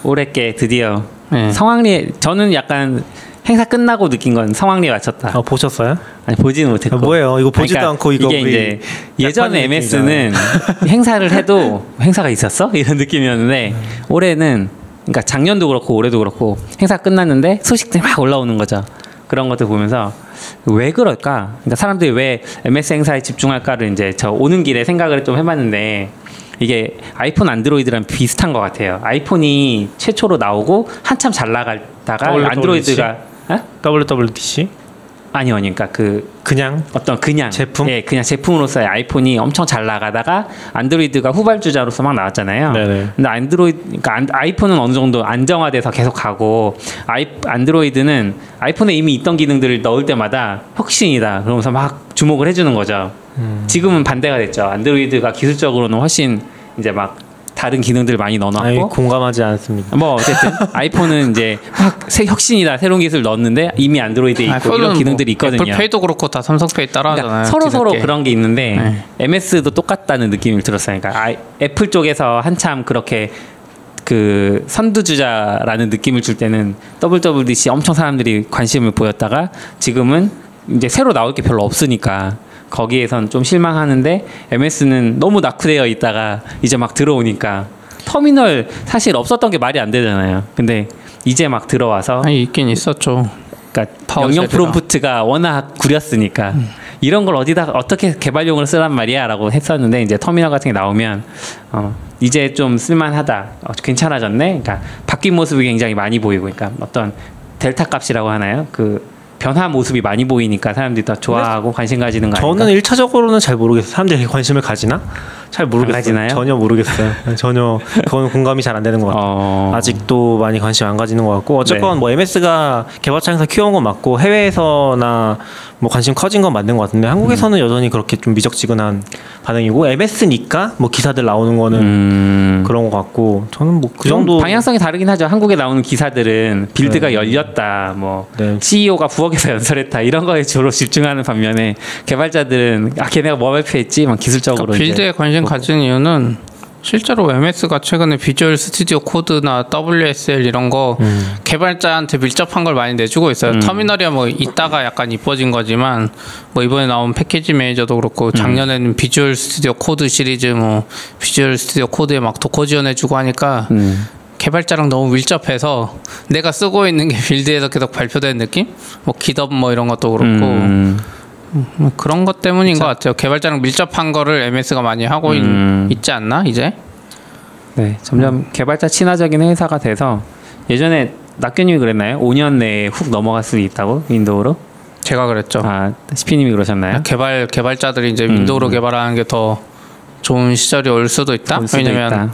올해께 드디어
네.
성황리에 저는 약간 행사 끝나고 느낀 건 성황리에 맞췄다.
보셨어요?
아니 보지는 못했고.
뭐예요? 이거 보지도 않고 이거
이게 이제 예전에 MS는 행사를 해도 행사가 있었어? 이런 느낌이었는데 올해는 그러니까 작년도 그렇고 올해도 그렇고 행사 끝났는데 소식들이 막 올라오는 거죠. 그런 것들 보면서 왜 그럴까? 그러니까 사람들이 왜 MS 행사에 집중할까를 이제 저 오는 길에 생각을 좀 해봤는데 이게 아이폰 안드로이드랑 비슷한 것 같아요. 아이폰이 최초로 나오고 한참 잘 나가다가 안드로이드가
WWDC?
아니요, 그러니까
그냥
어떤 그냥
제품?
예, 그냥 제품으로서의 아이폰이 엄청 잘 나가다가 안드로이드가 후발주자로서 막 나왔잖아요. 네네. 근데 그러니까 아이폰은 어느 정도 안정화돼서 계속 가고 안드로이드는 아이폰에 이미 있던 기능들을 넣을 때마다 혁신이다. 그러면서 막 주목을 해주는 거죠. 지금은 반대가 됐죠. 안드로이드가 기술적으로는 훨씬 이제 막 다른 기능들 많이 넣어놨고
공감하지 않습니다.
뭐 어쨌든 아이폰은 이제 새 혁신이다 새로운 기술 넣었는데 이미 안드로이드에 있고 이런 기능들이 있거든요.
애플페이도 그렇고 다 삼성페이 따라하잖아요.
그러니까 서로 그런 게 있는데 MS도 똑같다는 느낌을 들었어요. 그러니까 애플 쪽에서 한참 그렇게 그 선두주자라는 느낌을 줄 때는 WWDC 엄청 사람들이 관심을 보였다가 지금은 이제 새로 나올 게 별로 없으니까 거기에선 좀 실망하는데 MS는 너무 낙후되어 있다가 이제 막 들어오니까 터미널 사실 없었던 게 말이 안 되잖아요. 근데 이제 막 들어와서
있긴 있었죠.
그러니까 영영 프롬프트가 워낙 구렸으니까 이런 걸 어디다 어떻게 개발용으로 쓰란 말이야라고 했었는데 이제 터미널 같은 게 나오면 이제 좀 쓸만하다, 괜찮아졌네. 그러니까 바뀐 모습이 굉장히 많이 보이고, 그러니까 어떤 델타 값이라고 하나요? 그 변화 모습이 많이 보이니까 사람들이 더 좋아하고 관심 가지는 거 아닌가?
저는 1차적으로는 잘 모르겠어요. 사람들이 관심을 가지나? 잘 모르겠어요.
가지나요?
전혀 모르겠어요. 전혀 그건 공감이 잘 안 되는 것 같아요. 아직도 많이 관심 안 가지는 것 같고 어쨌건 뭐 MS가 개발창에서 키워온 건 맞고 해외에서나 뭐 관심 커진 건 맞는 것 같은데 한국에서는 여전히 그렇게 좀 미적지근한 반응이고 MS니까 뭐 기사들 나오는 거는 그런 것 같고 저는 뭐 그 정도
방향성이 다르긴 하죠. 한국에 나오는 기사들은 빌드가 열렸다, 뭐 CEO가 부엌에서 연설했다 이런 거에 주로 집중하는 반면에 개발자들은 걔네가 뭐 발표했지, 막 기술적으로
그러니까 빌드에 관심 가진 이유는 실제로 MS가 최근에 비주얼 스튜디오 코드나 WSL 이런 거 개발자한테 밀접한 걸 많이 내주고 있어요. 터미널이야 뭐 이따가 약간 이뻐진 거지만 뭐 이번에 나온 패키지 매니저도 그렇고 작년에는 비주얼 스튜디오 코드 시리즈 뭐 비주얼 스튜디오 코드에 막 도커 지원해주고 하니까 개발자랑 너무 밀접해서 내가 쓰고 있는 게 빌드에서 계속 발표되는 느낌? 뭐 기덥 뭐 이런 것도 그렇고 그런 것 때문인 것 같아요. 개발자랑 밀접한 거를 MS가 많이 하고 있지 않나 이제?
네, 점점 개발자 친화적인 회사가 돼서 예전에 낙교님이 그랬나요? 5년 내에 훅 넘어갈 수 있다고 윈도우로?
제가 그랬죠.
시피님이 그러셨나요?
개발자들이 이제 윈도우로 개발하는 게 더 좋은 시절이 올 수도 있다. 왜냐면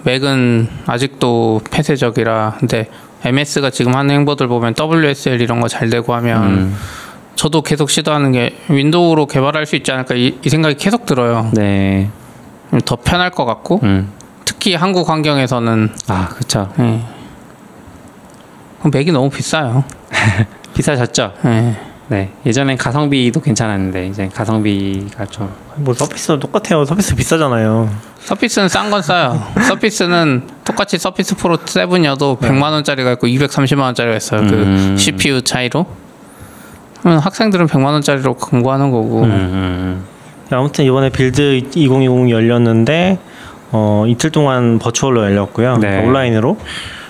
맥은 아직도 폐쇄적이라. 근데 MS가 지금 하는 행보들 보면 WSL 이런 거 잘 되고 하면. 저도 계속 시도하는 게 윈도우로 개발할 수 있지 않을까 이 생각이 계속 들어요.
네.
더 편할 것 같고 특히 한국 환경에서는
그렇죠.
네. 맥이 너무 비싸요.
비싸졌죠. 네. 예전엔 가성비도 괜찮았는데 이제 가성비가 좀
뭐 서피스도 똑같아요. 서피스 비싸잖아요.
서피스는 싼 건 싸요. 서피스는 똑같이 서피스 프로 7이어도 100만 원짜리가 있고 230만 원짜리가 있어요. 그 CPU 차이로. 학생들은 100만 원짜리로 공부하는 거고.
아무튼 이번에 빌드 2020 열렸는데 이틀 동안 버추얼로 열렸고요. 온라인으로.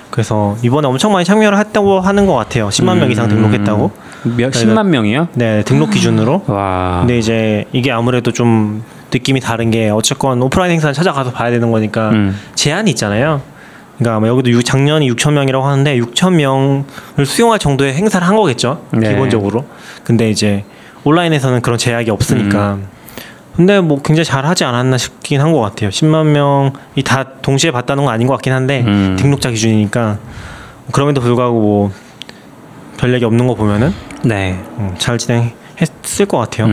그래서 이번에 엄청 많이 참여를 했다고 하는 것 같아요. 10만 명 이상 등록했다고.
10만 명이요?
네, 등록 기준으로.
와.
근데 이제 이게 아무래도 좀 느낌이 다른 게 어쨌건 오프라인 행사는 찾아가서 봐야 되는 거니까 제한이 있잖아요. 그러니까 여기도 작년이 6천 명이라고 하는데 6천 명을 수용할 정도의 행사를 한 거겠죠. 기본적으로. 근데 이제 온라인에서는 그런 제약이 없으니까. 근데 뭐 굉장히 잘하지 않았나 싶긴 한 것 같아요. 10만 명이 다 동시에 봤다는 건 아닌 것 같긴 한데 등록자 기준이니까. 그럼에도 불구하고 뭐 별 얘기 없는 거 보면은 잘 진행했을 것 같아요.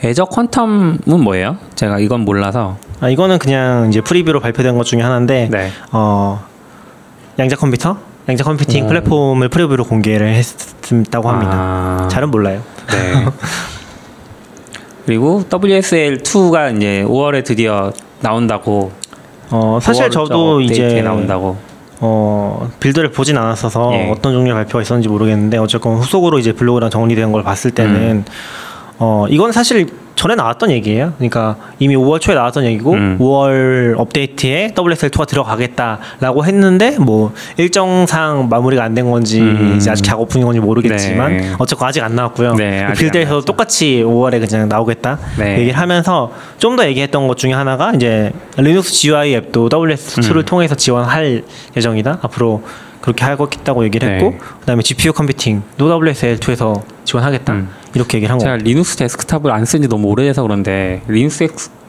애저 퀀텀은 뭐예요? 제가 이건 몰라서.
이거는 그냥 이제 프리뷰로 발표된 것 중에 하나인데
네.
양자 컴퓨팅 플랫폼을 프리뷰로 공개를 했다고 합니다. 잘은 몰라요.
네. 그리고 WSL2가 이제 5월에 드디어 나온다고.
사실 저도 이제
나온다고.
빌드를 보진 않았어서 어떤 종류의 발표가 있었는지 모르겠는데 어쨌건 후속으로 이제 블로그랑 정리된 걸 봤을 때는 이건 사실 전에 나왔던 얘기예요. 그러니까 이미 5월 초에 나왔던 얘기고 5월 업데이트에 WSL2가 들어가겠다라고 했는데 뭐 일정상 마무리가 안 된 건지 이제 아직 작업 중인 건지 모르겠지만
네.
어쨌건 아직 안 나왔고요.
네,
빌드에서도 똑같이 5월에 그냥 나오겠다 얘기를 하면서 좀 더 얘기했던 것 중에 하나가 이제 리눅스 GUI 앱도 WS2를 통해서 지원할 예정이다. 앞으로 그렇게 하겠다고 얘기를 했고 그다음에 GPU 컴퓨팅도 WSL2에서 지원하겠다 이렇게 얘기를 한 거예요.
제가 리눅스 데스크탑을 안 쓴 지 너무 오래돼서 그런데 리눅스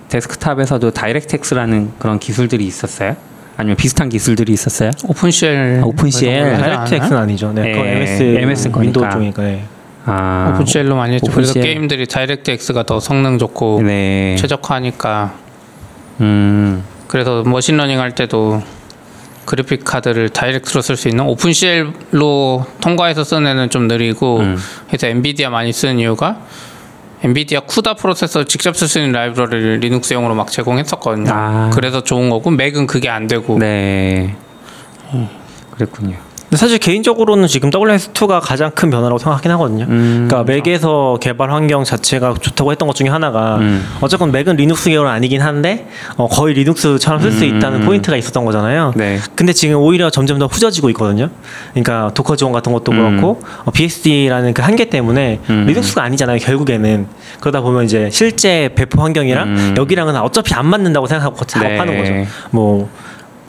데스크탑에서도 다이렉트X라는 그런 기술들이 있었어요? 아니면 비슷한 기술들이 있었어요?
오픈쉘.
오픈쉘.
다이렉트X는 아니죠. 네, 그거 MS 윈도우 쪽이니까.
오픈쉘로 많이 했죠. 그래서 게임들이 다이렉트X가 더 성능 좋고 최적화하니까. 그래서 머신러닝 할 때도 그래픽 카드를 다이렉트로 쓸 수 있는 오픈쉘로 통과해서 쓰는 애는 좀 느리고 그래서 엔비디아 많이 쓰는 이유가 엔비디아 쿠다 프로세서 직접 쓸 수 있는 라이브러리를 리눅스용으로 막 제공했었거든요. 그래서 좋은 거고 맥은 그게 안 되고.
네. 그랬군요.
근데 사실 개인적으로는 지금 WS2가 가장 큰 변화라고 생각하긴 하거든요. 그러니까 맥에서 개발 환경 자체가 좋다고 했던 것 중에 하나가 어쨌건 맥은 리눅스 계열은 아니긴 한데 거의 리눅스처럼 쓸 수 있다는 포인트가 있었던 거잖아요.
네.
근데 지금 오히려 점점 더 후져지고 있거든요. 그러니까 도커 지원 같은 것도 그렇고 BSD라는 그 한계 때문에 리눅스가 아니잖아요. 결국에는. 그러다 보면 이제 실제 배포 환경이랑 여기랑은 어차피 안 맞는다고 생각하고 작업하는 거죠. 뭐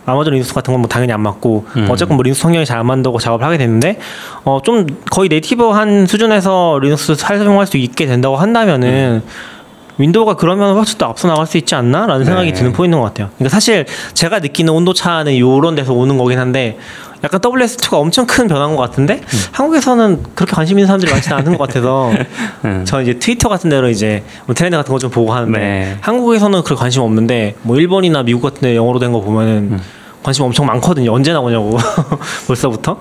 아마존 리눅스 같은 건 뭐 당연히 안 맞고 어쨌건 뭐 리눅스 환경이 잘 안 맞는다고 작업을 하게 되는데 좀 거의 네이티브한 수준에서 리눅스 사용할 수 있게 된다고 한다면은 윈도우가 그러면 훨씬 더 앞서 나갈 수 있지 않나? 라는 생각이 드는 포인트인 것 같아요. 그러니까 사실 제가 느끼는 온도 차는 이런 데서 오는 거긴 한데 약간 WS2가 엄청 큰 변화인 것 같은데 한국에서는 그렇게 관심 있는 사람들이 많지는 않은 것 같아서 저 이제 트위터 같은 데로 이제 뭐 트렌드 같은 거 좀 보고 하는데 한국에서는 그렇게 관심 없는데 뭐 일본이나 미국 같은 데 영어로 된 거 보면은 관심 엄청 많거든요. 언제 나오냐고 벌써부터.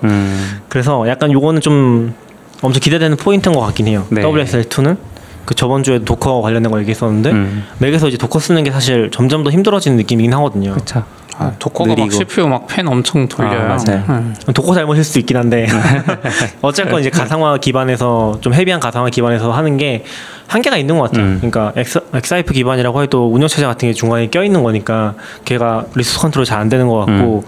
그래서 약간 요거는 좀 엄청 기대되는 포인트인 것 같긴 해요. WSL2는 그 저번 주에 도커 관련된 거 얘기했었는데 맥에서 이제 도커 쓰는 게 사실 점점 더 힘들어지는 느낌이긴 하거든요.
그렇죠.
도커가 막 CPU 막 펜 엄청 돌려요.
도커 잘못일 수도 있긴 한데 어쨌건 이제 가상화 기반에서 좀 헤비한 가상화 기반에서 하는 게 한계가 있는 것 같아요. 그러니까 엑사이프 기반이라고 해도 운영체제 같은 게 중간에 껴 있는 거니까 걔가 리소스 컨트롤 잘 안 되는 것 같고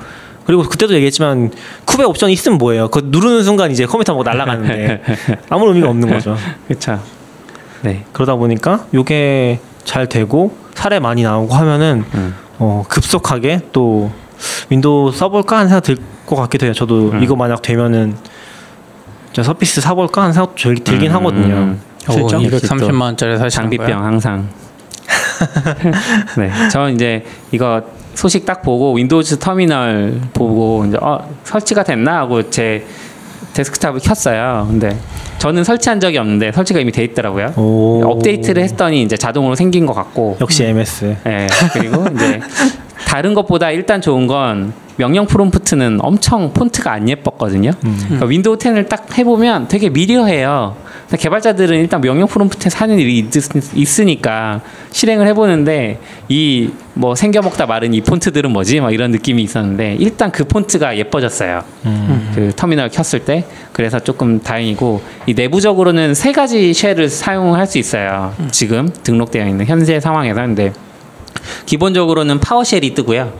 그리고 그때도 얘기했지만 쿱에 옵션이 있으면 뭐예요? 그거 누르는 순간 이제 컴퓨터 뭐 날아가는데 아무 의미가 없는 거죠.
그렇죠. 네.
그러다 보니까 이게 잘 되고 사례 많이 나오고 하면은 급속하게 또 윈도우 써볼까 하는 생각 들 것 같기도 해요. 저도 이거 만약 되면은 저 서피스 사볼까 하는 생각 들긴 하거든요.
230만 원짜리 사실
장비병 항상. 네, 저 이제 이거 소식 딱 보고 윈도우즈 터미널 보고 이제 설치가 됐나 하고 제 데스크탑을 켰어요. 근데 저는 설치한 적이 없는데 설치가 이미 돼 있더라고요. 업데이트를 했더니 이제 자동으로 생긴 것 같고.
역시 MS.
네, 그리고 이제 다른 것보다 일단 좋은 건 명령 프롬프트는 엄청 폰트가 안 예뻤거든요. 그러니까 윈도우 10을 딱 해보면 되게 미려해요. 개발자들은 일단 명령 프롬프트에 사는 일이 있으니까 실행을 해보는데 이 뭐 생겨먹다 마른 이 폰트들은 뭐지? 막 이런 느낌이 있었는데 일단 그 폰트가 예뻐졌어요. 그 터미널 켰을 때. 그래서 조금 다행이고 이 내부적으로는 3가지 쉘을 사용할 수 있어요. 지금 등록되어 있는 현재 상황에서. 근데 기본적으로는 파워쉘이 뜨고요.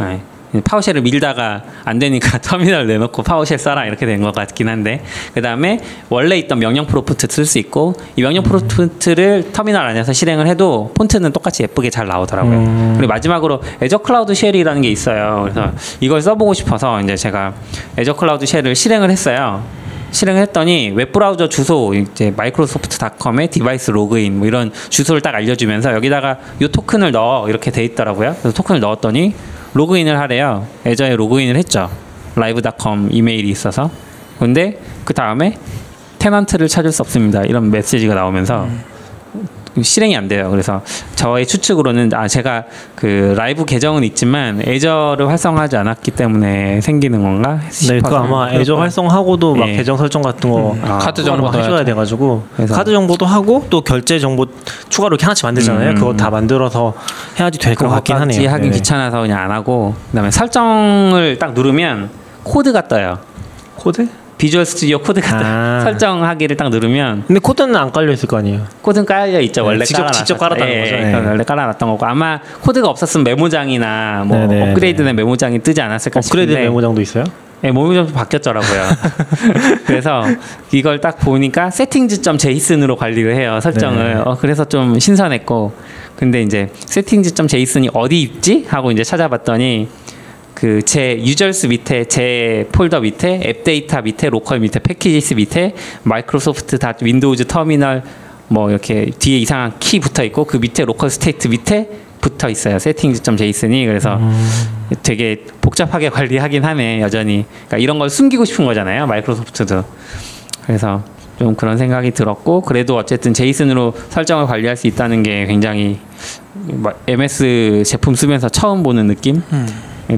네. 파워쉘을 밀다가 안 되니까 터미널 내놓고 파워쉘 써라 이렇게 된 것 같긴 한데 그 다음에 원래 있던 명령 프롬프트 쓸 수 있고 이 명령 프롬프트를 터미널 안에서 실행을 해도 폰트는 똑같이 예쁘게 잘 나오더라고요. 그리고 마지막으로 애저 클라우드 쉘이라는 게 있어요. 그래서 이걸 써보고 싶어서 이제 제가 애저 클라우드 쉘을 실행을 했어요. 실행을 했더니 웹브라우저 주소 이제 마이크로소프트.com에 디바이스 로그인 뭐 이런 주소를 딱 알려주면서 여기다가 요 토큰을 넣어 이렇게 돼 있더라고요. 그래서 토큰을 넣었더니 로그인을 하래요. 애저에 로그인을 했죠. live.com 이메일이 있어서. 근데 그 다음에 테넌트를 찾을 수 없습니다. 이런 메시지가 나오면서 실행이 안 돼요. 그래서 저의 추측으로는 제가 그 라이브 계정은 있지만 애저를 활성화하지 않았기 때문에 생기는 건가 싶어서.
네, 그 아마 애저 활성화하고도 막
예.
계정 설정 같은 거
카드 정보도
해줘야 돼가지고 카드 정보도 하고 또 결제 정보 추가로 이렇게 하나씩 만들잖아요. 그거 다 만들어서 해야지 될 것 같긴 하네요.
하긴
네.
귀찮아서 그냥 안 하고 그다음에 설정을 딱 누르면 코드가 떠요.
코드?
비주얼 스튜디오 코드가 설정하기를 딱 누르면
근데 코드는 안 깔려 있을 거 아니에요?
코드는 깔려 있죠. 원래
직접 깔았다는 거죠. 네.
원래 깔아놨던 거고 아마 코드가 없었으면 메모장이나 뭐
네네.
업그레이드된 메모장이 뜨지 않았을까
업그레이드
싶은데
메모장도 있어요?
네, 메모장도 바뀌었더라고요. 그래서 이걸 딱 보니까 settings.json으로 관리를 해요. 설정을. 그래서 좀 신선했고 근데 이제 settings.json이 어디 있지? 하고 이제 찾아봤더니 그 제 유저스 밑에 제 폴더 밑에 앱 데이터 밑에 로컬 밑에 패키지스 밑에 마이크로소프트 닷 윈도우즈 터미널 뭐 이렇게 뒤에 이상한 키 붙어 있고 그 밑에 로컬 스테이트 밑에 붙어 있어요. settings.json이. 그래서 되게 복잡하게 관리하긴 하네 여전히. 그러니까 이런 걸 숨기고 싶은 거잖아요. 마이크로소프트도. 그래서 좀 그런 생각이 들었고 그래도 어쨌든 제이슨으로 설정을 관리할 수 있다는 게 굉장히 MS 제품 쓰면서 처음 보는 느낌.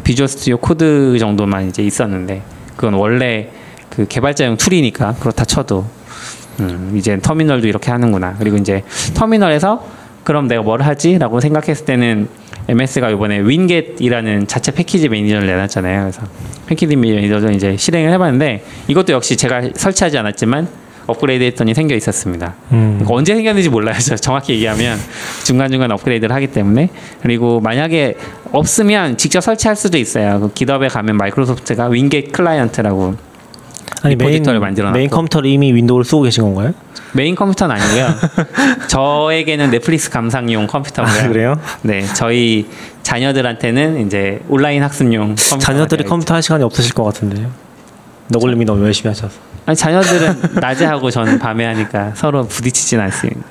비주얼 스튜디오 코드 정도만 이제 있었는데 그건 원래 그 개발자용 툴이니까 그렇다 쳐도 이제 터미널도 이렇게 하는구나. 그리고 이제 터미널에서 그럼 내가 뭘 하지라고 생각했을 때는 MS가 이번에 윈겟이라는 자체 패키지 매니저를 내놨잖아요. 그래서 패키지 매니저를 이제 실행을 해봤는데 이것도 역시 제가 설치하지 않았지만 업그레이드 했더니 생겨 있었습니다. 그러니까 언제 생겼는지 몰라요. 정확히 얘기하면 중간중간 업그레이드를 하기 때문에. 그리고 만약에 없으면 직접 설치할 수도 있어요. 그 깃허브에 가면 마이크로소프트가 윈겟 클라이언트라고 리포지터를 만들어놨고
메인 컴퓨터를 이미 윈도우를 쓰고 계신 건가요?
메인 컴퓨터는 아니고요. 저에게는 넷플릭스 감상용 컴퓨터고요.
그래요?
네, 저희 자녀들한테는 이제 온라인 학습용 컴퓨터.
자녀들이 컴퓨터 할 시간이 없으실 것 같은데요. 너굴님이 너무 열심히 하셔서.
아니 자녀들은 낮에 하고 저는 밤에 하니까 서로 부딪히진 않습니다.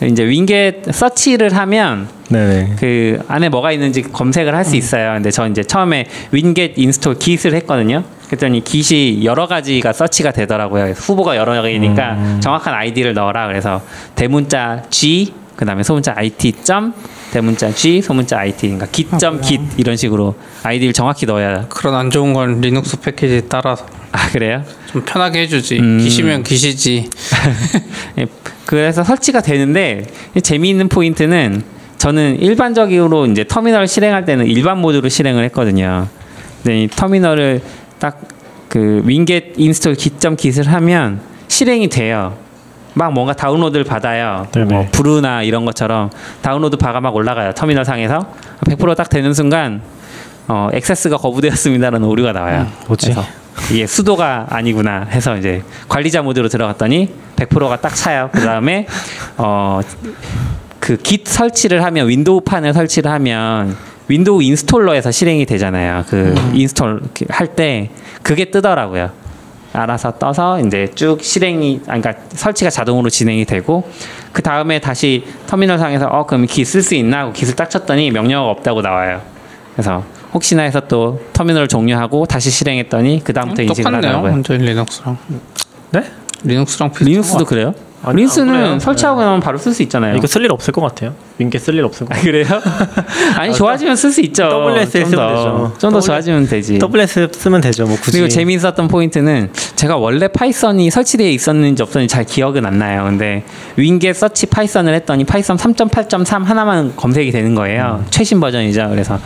이제 윈겟 서치를 하면
네네.
그 안에 뭐가 있는지 검색을 할 수 있어요. 근데 저 이제 처음에 윈겟 인스톨 git을 했거든요. 그랬더니 git이 여러 가지가 서치가 되더라고요. 그래서 후보가 여러 개니까 정확한 아이디를 넣어라. 그래서 대문자 g 그다음에 소문자 it 점 대문자 g 소문자 it 그러니까 git 이런 식으로 아이디를 정확히 넣어야.
그런 안 좋은 건 리눅스 패키지 따라서.
아 그래요?
좀 편하게 해주지. 기시면 기시지.
그래서 설치가 되는데 재미있는 포인트는 저는 일반적으로 이제 터미널 실행할 때는 일반 모드로 실행을 했거든요. 근데 이 터미널을 딱 그 윈겟 인스톨 git.git을 하면 실행이 돼요. 막 뭔가 다운로드를 받아요. 뭐 브루나 이런 것처럼 다운로드 바가 막 올라가요. 터미널 상에서 100% 딱 되는 순간 액세스가 거부되었습니다라는 오류가 나와요.
뭐지?
이게 수도가 아니구나 해서 이제 관리자 모드로 들어갔더니 100%가 딱 차요. 그 다음에 그 git 설치를 하면 윈도우판을 설치를 하면 윈도우 인스톨러에서 실행이 되잖아요. 그 인스톨 할 때 그게 뜨더라고요. 알아서 떠서 이제 쭉 실행이 그러니까 설치가 자동으로 진행이 되고 그 다음에 다시 터미널 상에서 그럼 git 쓸 수 있나 하고 git을 딱 쳤더니 명령어가 없다고 나와요. 그래서 혹시나 해서 또 터미널을 종료하고 다시 실행했더니 그 다음부터 인식을 하더라고요.
완전 리눅스랑.
네?
리눅스랑 비슷한
리눅스도 그래요?
아니,
리눅스는 설치하고 나면 바로 쓸 수 있잖아요.
이거 쓸 일 없을 것 같아요. 윈겟 쓸 일 없을 것 같아요.
그래요? 아니 좋아지면 쓸 수 있죠.
WSL 쓰면 되죠.
좀 더 좋아지면 되지.
WS 쓰면 되죠. 뭐 굳이.
그리고 재미있었던 포인트는 제가 원래 파이썬이 설치되어 있었는지 없었는지 잘 기억은 안 나요. 근데 윈겟 서치 파이썬을 했더니 파이썬 3.8.3 하나만 검색이 되는 거예요. 최신 버전이죠. 그래서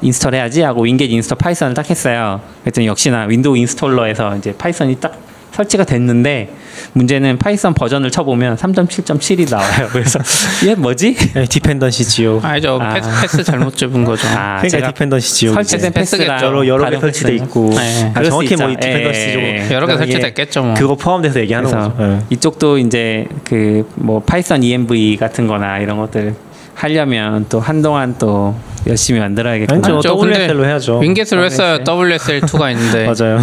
인스톨 해야지 하고 윈겟 인스톨 파이썬을 딱 했어요. 그랬더니 역시나 윈도우 인스톨러에서 이제 파이썬이 딱 설치가 됐는데 문제는 파이썬 버전을 쳐보면 3.7.7이 나와요. 그래서 얘 뭐지?
디펜던시 지옥.
아니죠. 패스 잘못 집은 거죠.
그러니까 디펜던시 지옥.
설치된 패스가
여러 개 설치돼 있고.
네.
정확히 뭐 디펜던시 지옥.
여러 개 설치됐겠죠. 뭐.
그거 포함돼서 얘기하는 거죠.
이쪽도 이제 그 뭐 파이썬 ENV 같은-거나 이런 것들 하려면 또 한동안 또 열심히 만들어야겠구나.
아니죠. WSL로 해야죠.
윈겟을 왜 써요? WSL2가 있는데.
맞아요.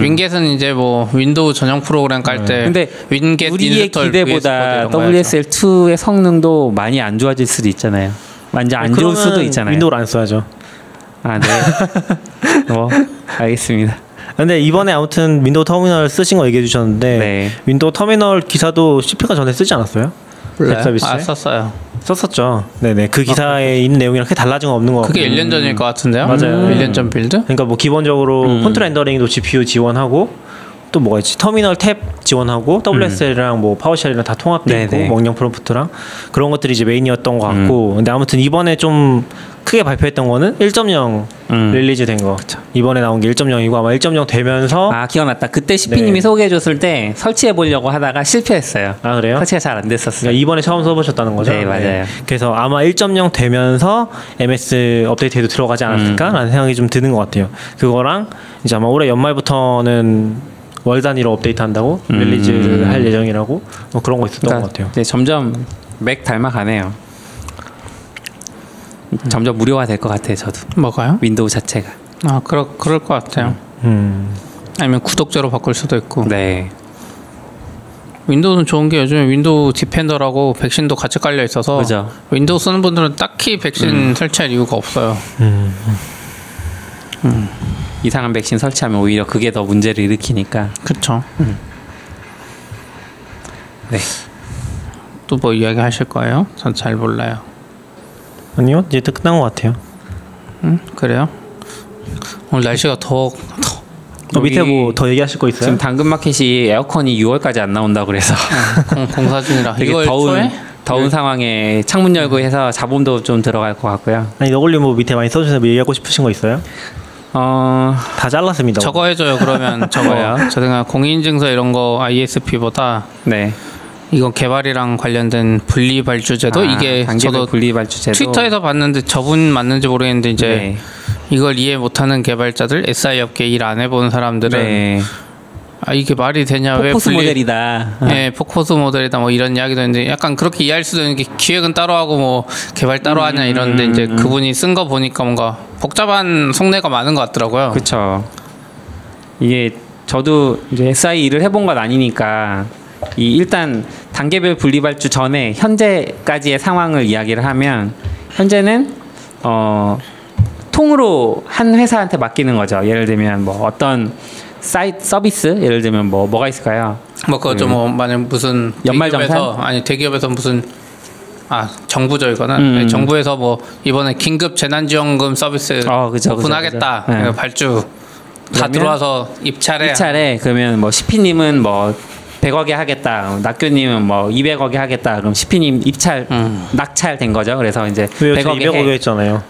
윈겟은 이제 뭐 윈도우 전용 프로그램 깔 때
근데
윈겟
우리의 기대보다 WSL2의 성능도 많이 안 좋아질 수도 있잖아요. 완전 안 좋을 수도 있잖아요.
윈도우를 안 써야죠.
아, 네. 알겠습니다.
근데 이번에 아무튼 윈도우 터미널 쓰신 거 얘기해 주셨는데 윈도우 터미널 기사도 CP가 전에 쓰지 않았어요?
몰라요? 썼어요.
썼었죠. 네네. 그 기사에 있는 내용이랑 크게 달라진 건 없는 거 같고.
그게 1년 전일 것 같은데요?
맞아요.
1년 전 빌드?
그러니까 뭐 기본적으로 폰트 렌더링도 GPU 지원하고 또 뭐가 있지? 터미널 탭 지원하고 WSL이랑 뭐 파워쉘이랑 다 통합돼 있고 명령 프롬프트랑 그런 것들이 이제 메인이었던 것 같고. 근데 아무튼 이번에 좀 크게 발표했던 거는 1.0 릴리즈 된 거. 이번에 나온 게 1.0이고 아마 1.0 되면서
기억났다. 그때 CP님이 소개해줬을 때 설치해 보려고 하다가 실패했어요.
아 그래요?
설치가 잘 안 됐었어요.
그러니까 이번에 처음 써보셨다는 거죠?
네, 맞아요.
그래서 아마 1.0 되면서 MS 업데이트에도 들어가지 않았을까라는 생각이 좀 드는 것 같아요. 그거랑 이제 아마 올해 연말부터는 월 단위로 업데이트한다고 릴리즈를 할 예정이라고 뭐 그런 거 있었던 것 같아요.
네, 점점 맥 닮아가네요. 점점 무료화 될 것 같아요. 저도.
뭐가요?
윈도우 자체가.
그럴 것 같아요. 아니면 구독자로 바꿀 수도 있고.
네.
윈도우는 좋은 게 요즘에 윈도우 디펜더라고 백신도 같이 깔려 있어서
그죠.
윈도우 쓰는 분들은 딱히 백신 설치할 이유가 없어요.
이상한 백신 설치하면 오히려 그게 더 문제를 일으키니까.
그렇죠.
네.
또 뭐 이야기 하실 거예요? 전 잘 몰라요.
아니요, 이제 끝난 것 같아요.
그래요? 오늘 날씨가 더
밑에 뭐 더 얘기하실 거 있어요?
지금 당근마켓이 에어컨이 6월까지 안 나온다고 그래서
공사 중이라
되게
이걸
더운 상황에 창문 열고 해서 자본도 좀 들어갈 것 같고요.
아니 너굴님 뭐 밑에 많이 써주셔서 뭐 얘기하고 싶으신 거 있어요? 다 잘랐습니다.
저거 해줘요. 그러면 저거요. 저 생각 공인인증서 이런 거 ISP보다
네.
이건 개발이랑 관련된 분리발주제도 이게 저도
분리발주제도
트위터에서 봤는데 저분 맞는지 모르겠는데 이제
네.
이걸 이해 못하는 개발자들 SI 업계 일 안 해본 사람들은
네.
이게 말이 되냐 왜
포커스 모델이다.
네, 포커스 모델이다 뭐 이런 이야기도 있는데 약간 그렇게 이해할 수도 있는 게 기획은 따로 하고 뭐 개발 따로 하냐 이런데 이제 그분이 쓴 거 보니까 뭔가 복잡한 속내가 많은 것 같더라고요.
그렇죠. 이게 저도 이제 SI 일을 해본 건 아니니까 일단 단계별 분리발주 전에 현재까지의 상황을 이야기를 하면 현재는 통으로 한 회사한테 맡기는 거죠. 예를 들면 뭐 어떤 사이트 서비스 예를 들면 뭐가 있을까요?
뭐 그거 뭐 만약 무슨
연말정산
대기업에서 무슨 정부죠 이거는 정부에서 뭐 이번에 긴급 재난지원금 서비스 오픈하겠다.
네.
발주 다 들어와서 입찰해
그러면 뭐 CP님은 뭐 100억에 하겠다. 낙교님은 뭐 200억에 하겠다. 그럼 CP님 입찰 낙찰된 거죠. 그래서 이제
100억에 했잖아요.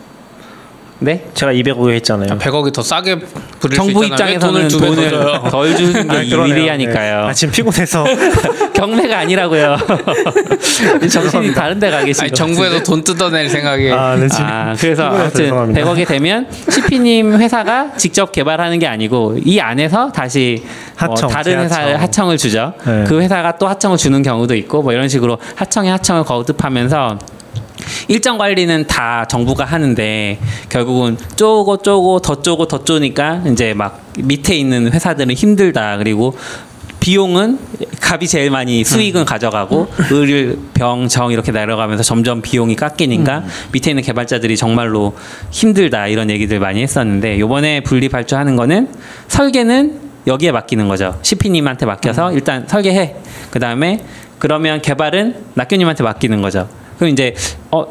네?
제가 200억에 했잖아요.
100억이 더 싸게 부릴
정부
수 있잖아요.
입장에서는 돈을 덜 주는 게 유리하니까요.
지금 피곤해서
경매가 아니라고요. 정신이 다른 데 가 계신 거
정부에서 돈 뜯어낼 생각에
그래서 아무튼 100억이 되면 CP님 회사가 직접 개발하는 게 아니고 이 안에서 다시 다른 회사에 하청을 주죠. 네. 그 회사가 또 하청을 주는 경우도 있고 뭐 이런 식으로 하청에 하청을 거듭하면서 일정 관리는 다 정부가 하는데 결국은 쪼고 더 쪼니까 이제 막 밑에 있는 회사들은 힘들다. 그리고 비용은 갑이 제일 많이 수익은 가져가고 을, 병, 정 이렇게 내려가면서 점점 비용이 깎이니까 밑에 있는 개발자들이 정말로 힘들다 이런 얘기들 많이 했었는데 요번에 분리 발주하는 거는 설계는 여기에 맡기는 거죠. CP님한테 맡겨서 일단 설계해. 그 다음에 그러면 개발은 낙교님한테 맡기는 거죠. 그럼 이제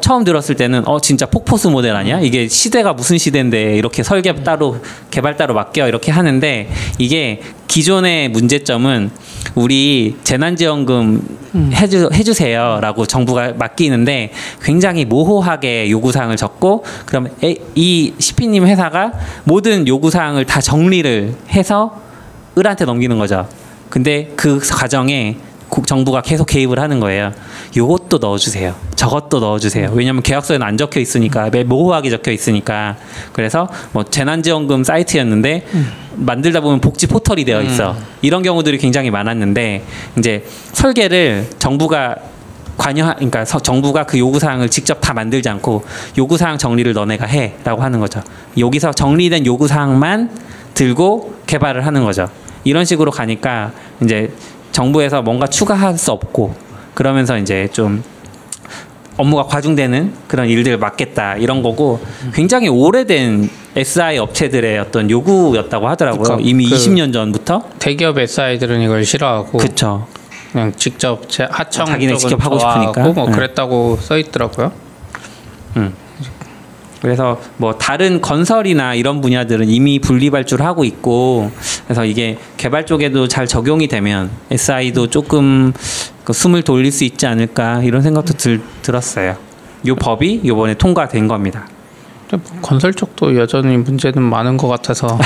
처음 들었을 때는 진짜 폭포수 모델 아니야? 이게 시대가 무슨 시대인데 이렇게 설계 따로 개발 따로 맡겨 이렇게 하는데 이게 기존의 문제점은 우리 재난지원금 해주세요라고 정부가 맡기는데 굉장히 모호하게 요구사항을 적고 그럼 이 CP님 회사가 모든 요구사항을 다 정리를 해서 을한테 넘기는 거죠. 근데 그 과정에 정부가 계속 개입을 하는 거예요. 요것도 넣어주세요. 저것도 넣어주세요. 왜냐하면 계약서에는 안 적혀 있으니까 모호하게 적혀 있으니까. 그래서 뭐 재난지원금 사이트였는데 만들다 보면 복지 포털이 되어 있어. 이런 경우들이 굉장히 많았는데 이제 설계를 정부가 그러니까 정부가 그 요구사항을 직접 다 만들지 않고 요구사항 정리를 너네가 해라고 하는 거죠. 여기서 정리된 요구사항만 들고 개발을 하는 거죠. 이런 식으로 가니까 이제 정부에서 뭔가 추가할 수 없고 그러면서 이제 좀 업무가 과중되는 그런 일들을 막겠다 이런 거고 굉장히 오래된 SI 업체들의 어떤 요구였다고 하더라고요. 이미 20년 전부터
대기업 SI들은 이걸 싫어하고
그렇죠.
그냥 직접 하청
자기네
쪽은
직접 하고
좋아하고
싶으니까.
뭐 그랬다고 써 있더라고요.
그래서 뭐 다른 건설이나 이런 분야들은 이미 분리발주를 하고 있고 그래서 이게 개발 쪽에도 잘 적용이 되면 SI도 조금 그 숨을 돌릴 수 있지 않을까 이런 생각도 들었어요. 이 법이 이번에 통과된 겁니다.
건설 쪽도 여전히 문제는 많은 것 같아서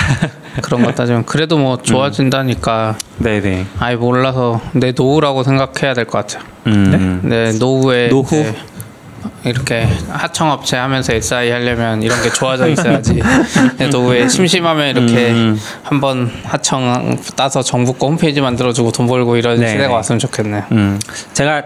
그런 것 따지면 그래도 뭐 좋아진다니까
네네.
아예 몰라서 내 노후라고 생각해야 될 것 같아요. 내 노후에
노후?
이제 이렇게 하청업체 하면서 SI 하려면 이런 게 좋아져 있어야지. 내 노후에 심심하면 이렇게 한번 하청 따서 정부 거 홈페이지 만들어주고 돈 벌고 이런
네네.
시대가 왔으면 좋겠네요.
제가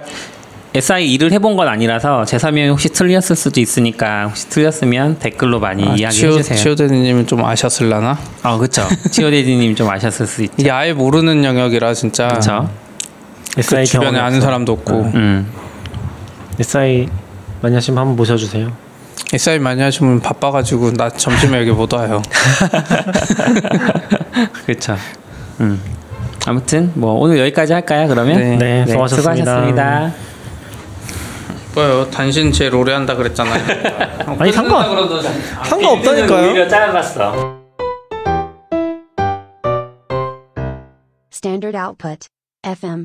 SI 일을 해본 건 아니라서 제 설명이 혹시 틀렸을 수도 있으니까 혹시 틀렸으면 댓글로 많이 이야기해 주세요.
치오대님은 좀 아셨을라나?
그렇죠. 치오데디님 좀 아셨을 수 있죠.
이게 아예 모르는 영역이라 진짜
그렇죠.
SI
주변에
경험이
아는
없어요.
사람도 없고
SI 많이 하시면 한번 모셔주세요.
SI 많이 하시면 바빠가지고 나 점심에 여기 못 와요.
그렇죠. 아무튼 뭐 오늘 여기까지 할까요? 그러면
네, 수고하셨습니다.
수고하셨습니다.
뭐요? 단신 제일 오래 한다 그랬잖아요.
아니, 상관없다니까요.
오히려 짧았어.
Standard output. FM.